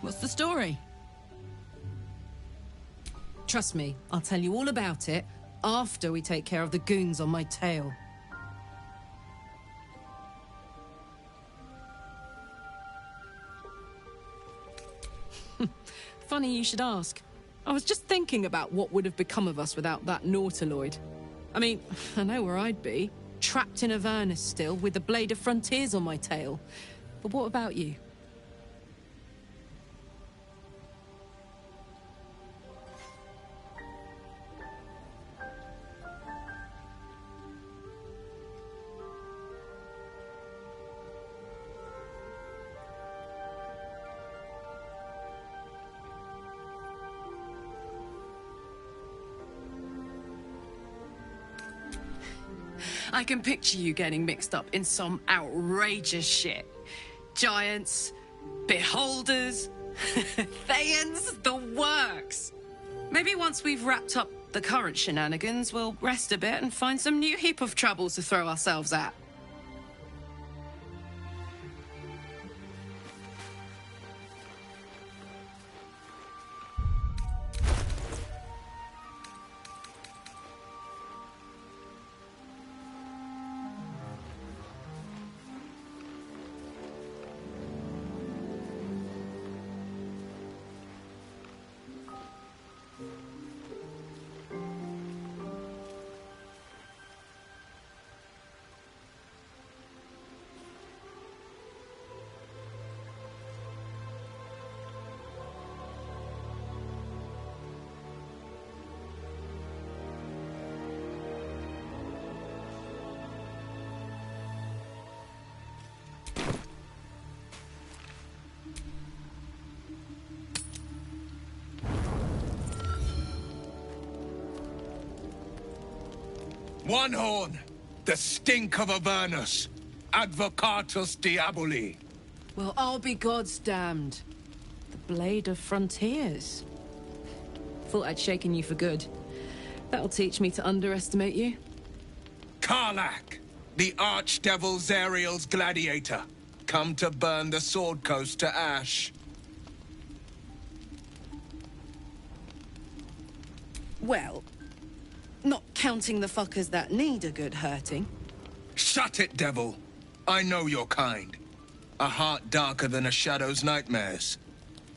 What's the story? Trust me, I'll tell you all about it after we take care of the goons on my tail. Funny you should ask. I was just thinking about what would have become of us without that Nautiloid. I mean, I know where I'd be. Trapped in Avernus still, with the Blade of Frontiers on my tail. But what about you? I can picture you getting mixed up in some outrageous shit. Giants, beholders, Thayans, the works. Maybe once we've wrapped up the current shenanigans, we'll rest a bit and find some new heap of troubles to throw ourselves at. One horn, the stink of Avernus, advocatus diaboli. Well, I'll be God's damned. The blade of frontiers. Thought I'd shaken you for good. That'll teach me to underestimate you. Karlach, the archdevil Zariel's gladiator, come to burn the Sword Coast to ash. Well, not counting the fuckers that need a good hurting. Shut it, devil. I know your kind. A heart darker than a shadow's nightmares.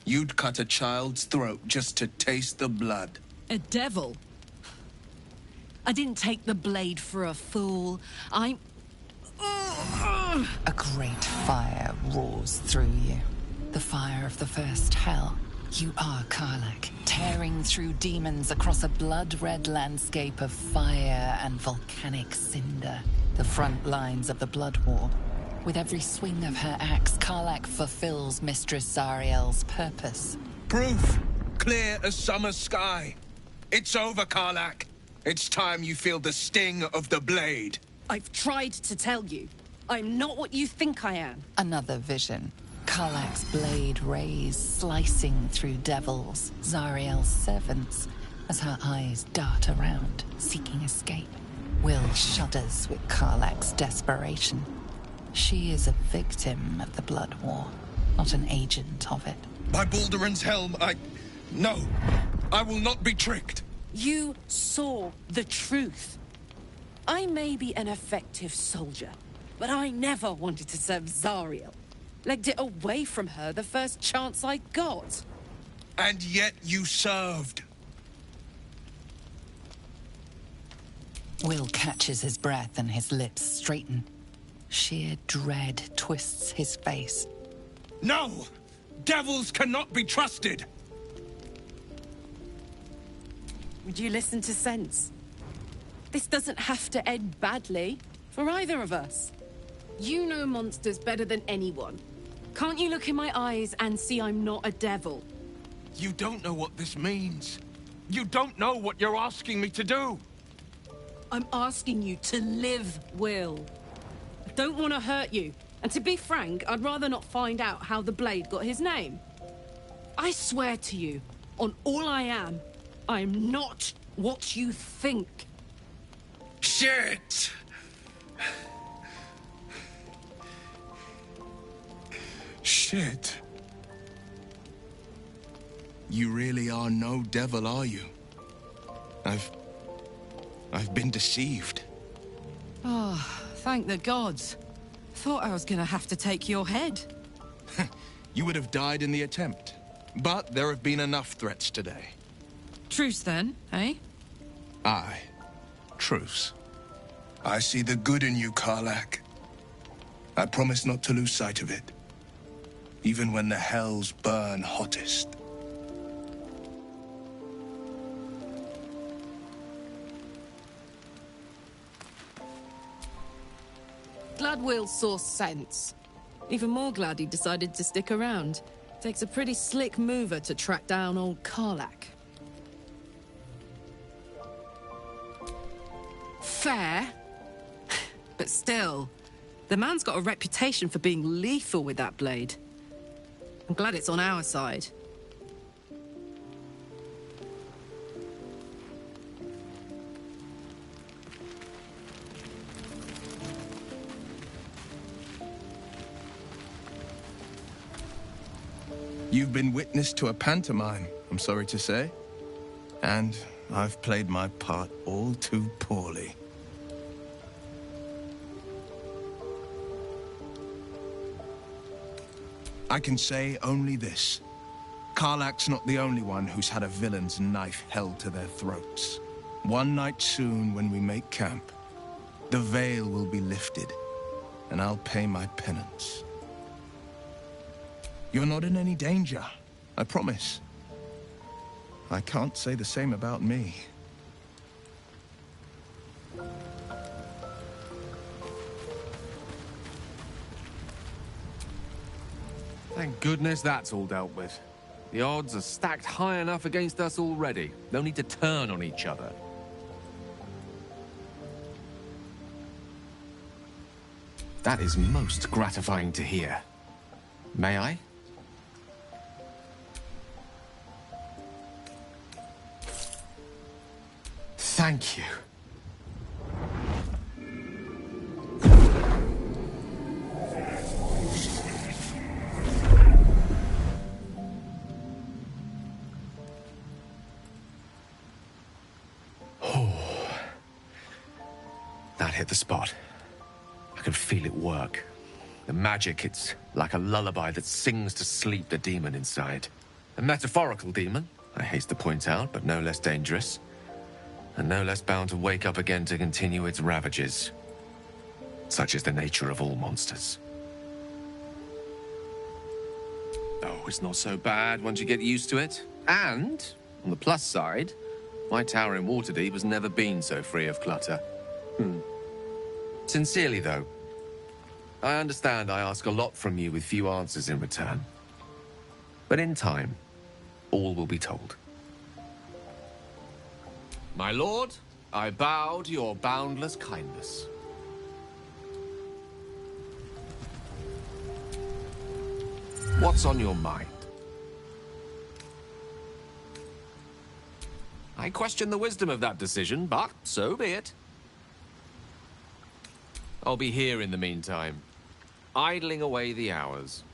You'd cut a child's throat just to taste the blood. A devil? I didn't take the blade for a fool. I'm... A great fire roars through you. The fire of the first hell. You are Karlach, tearing through demons across a blood-red landscape of fire and volcanic cinder. The front lines of the Blood War. With every swing of her axe, Karlach fulfills Mistress Zariel's purpose. Proof! Clear as summer sky. It's over, Karlach. It's time you feel the sting of the blade. I've tried to tell you. I'm not what you think I am. Another vision. Karlach's blade rays slicing through devils, Zariel's servants, as her eyes dart around, seeking escape. Will shudders with Karlach's desperation. She is a victim of the Blood War, not an agent of it. By Balduran's helm, No, I will not be tricked. You saw the truth. I may be an effective soldier, but I never wanted to serve Zariel. Legged it away from her the first chance I got. And yet you served. Will catches his breath and his lips straighten. Sheer dread twists his face. No! Devils cannot be trusted! Would you listen to sense? This doesn't have to end badly for either of us. You know monsters better than anyone. Can't you look in my eyes and see I'm not a devil? You don't know what this means. You don't know what you're asking me to do. I'm asking you to live, Will. I don't want to hurt you. And to be frank, I'd rather not find out how the blade got his name. I swear to you, on all I am not what you think. Shit! Shit. You really are no devil, are you? I've been deceived. Oh, thank the gods. Thought I was gonna have to take your head. You would have died in the attempt. But there have been enough threats today. Truce then, eh? Aye. Truce. I see the good in you, Karlach. I promise not to lose sight of it. Even when the hells burn hottest. Glad Will saw sense. Even more glad he decided to stick around. Takes a pretty slick mover to track down old Karlach. Fair. But still, the man's got a reputation for being lethal with that blade. I'm glad it's on our side. You've been witness to a pantomime, I'm sorry to say. And I've played my part all too poorly. I can say only this. Karlach's not the only one who's had a villain's knife held to their throats. One night soon, when we make camp, the veil will be lifted, and I'll pay my penance. You're not in any danger, I promise. I can't say the same about me. Thank goodness that's all dealt with. The odds are stacked high enough against us already. No need to turn on each other. That is most gratifying to hear. May I? Thank you. That hit the spot. I can feel it work. The magic, it's like a lullaby that sings to sleep the demon inside. A metaphorical demon, I haste to point out, but no less dangerous. And no less bound to wake up again to continue its ravages. Such is the nature of all monsters. Oh, it's not so bad once you get used to it. And, on the plus side, my tower in Waterdeep has never been so free of clutter. Sincerely, though, I understand I ask a lot from you with few answers in return. But in time, all will be told. My lord, I bow to your boundless kindness. What's on your mind? I question the wisdom of that decision, but so be it. I'll be here in the meantime, idling away the hours.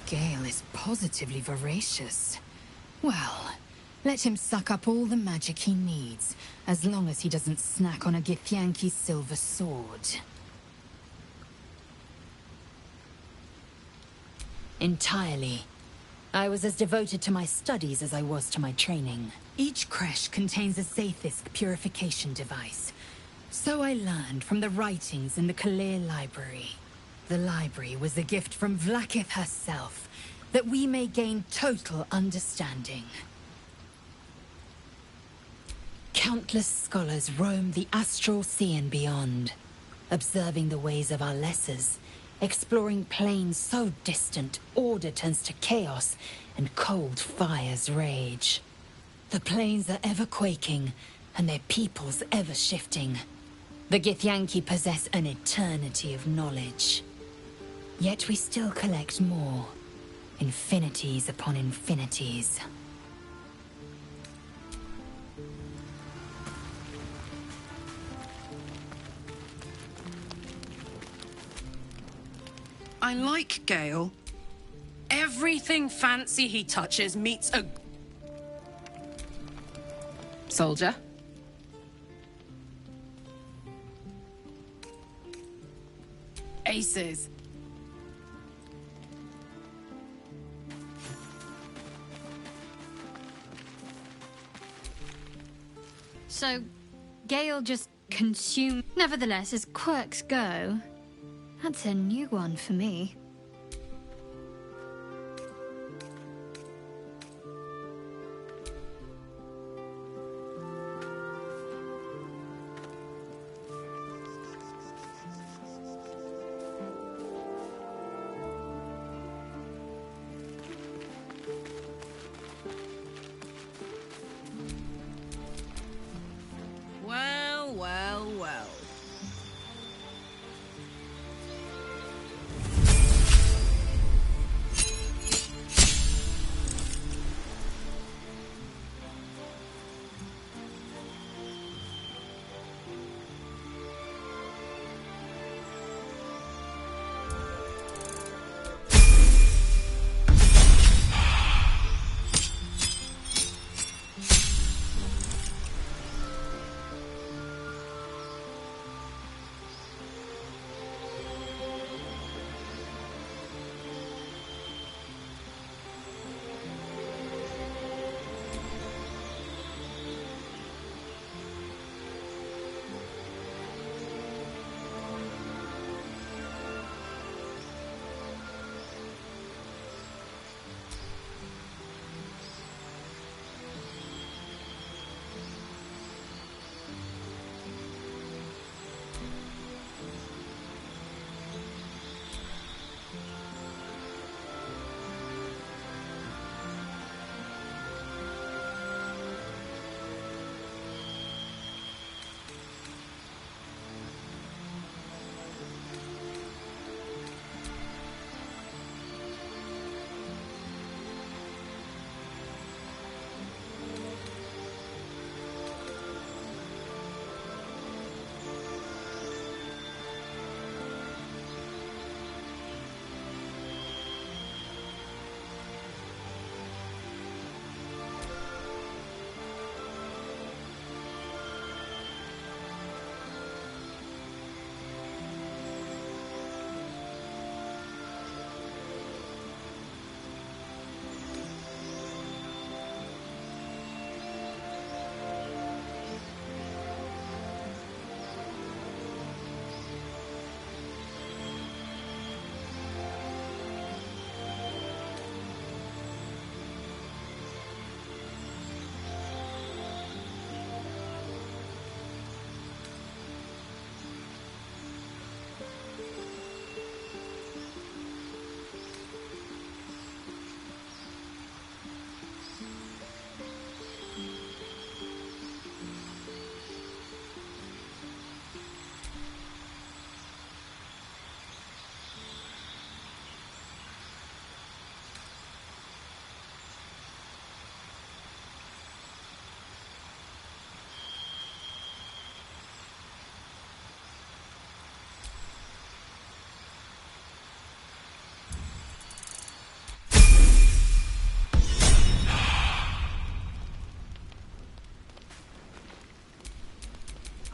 Gale is positively voracious. Well, let him suck up all the magic he needs, as long as he doesn't snack on a Githyanki's silver sword. Entirely. I was as devoted to my studies as I was to my training. Each creche contains a Zaithisk purification device. So I learned from the writings in the Kalir Library. The library was a gift from Vlaakith herself, that we may gain total understanding. Countless scholars roam the astral sea and beyond, observing the ways of our lessers, exploring planes so distant, order turns to chaos, and cold fires rage. The planes are ever quaking, and their peoples ever shifting. The Githyanki possess an eternity of knowledge. Yet we still collect more. Infinities upon infinities. I like Gale. Everything fancy he touches meets a... soldier. Aces. So, Gale just consumed... Nevertheless, as quirks go, that's a new one for me.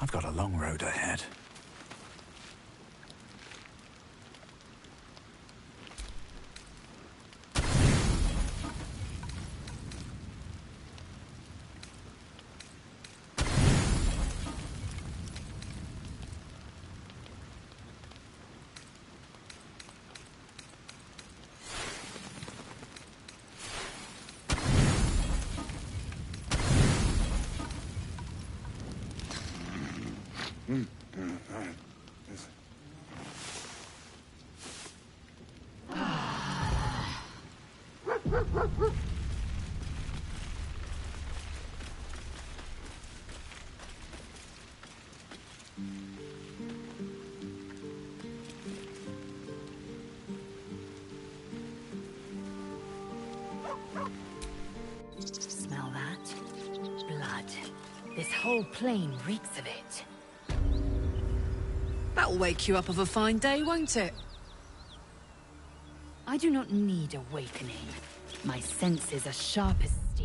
I've got a long road ahead. Smell that? Blood. This whole plain reeks of it. That'll wake you up of a fine day, won't it? I do not need awakening. My senses are sharp as steel.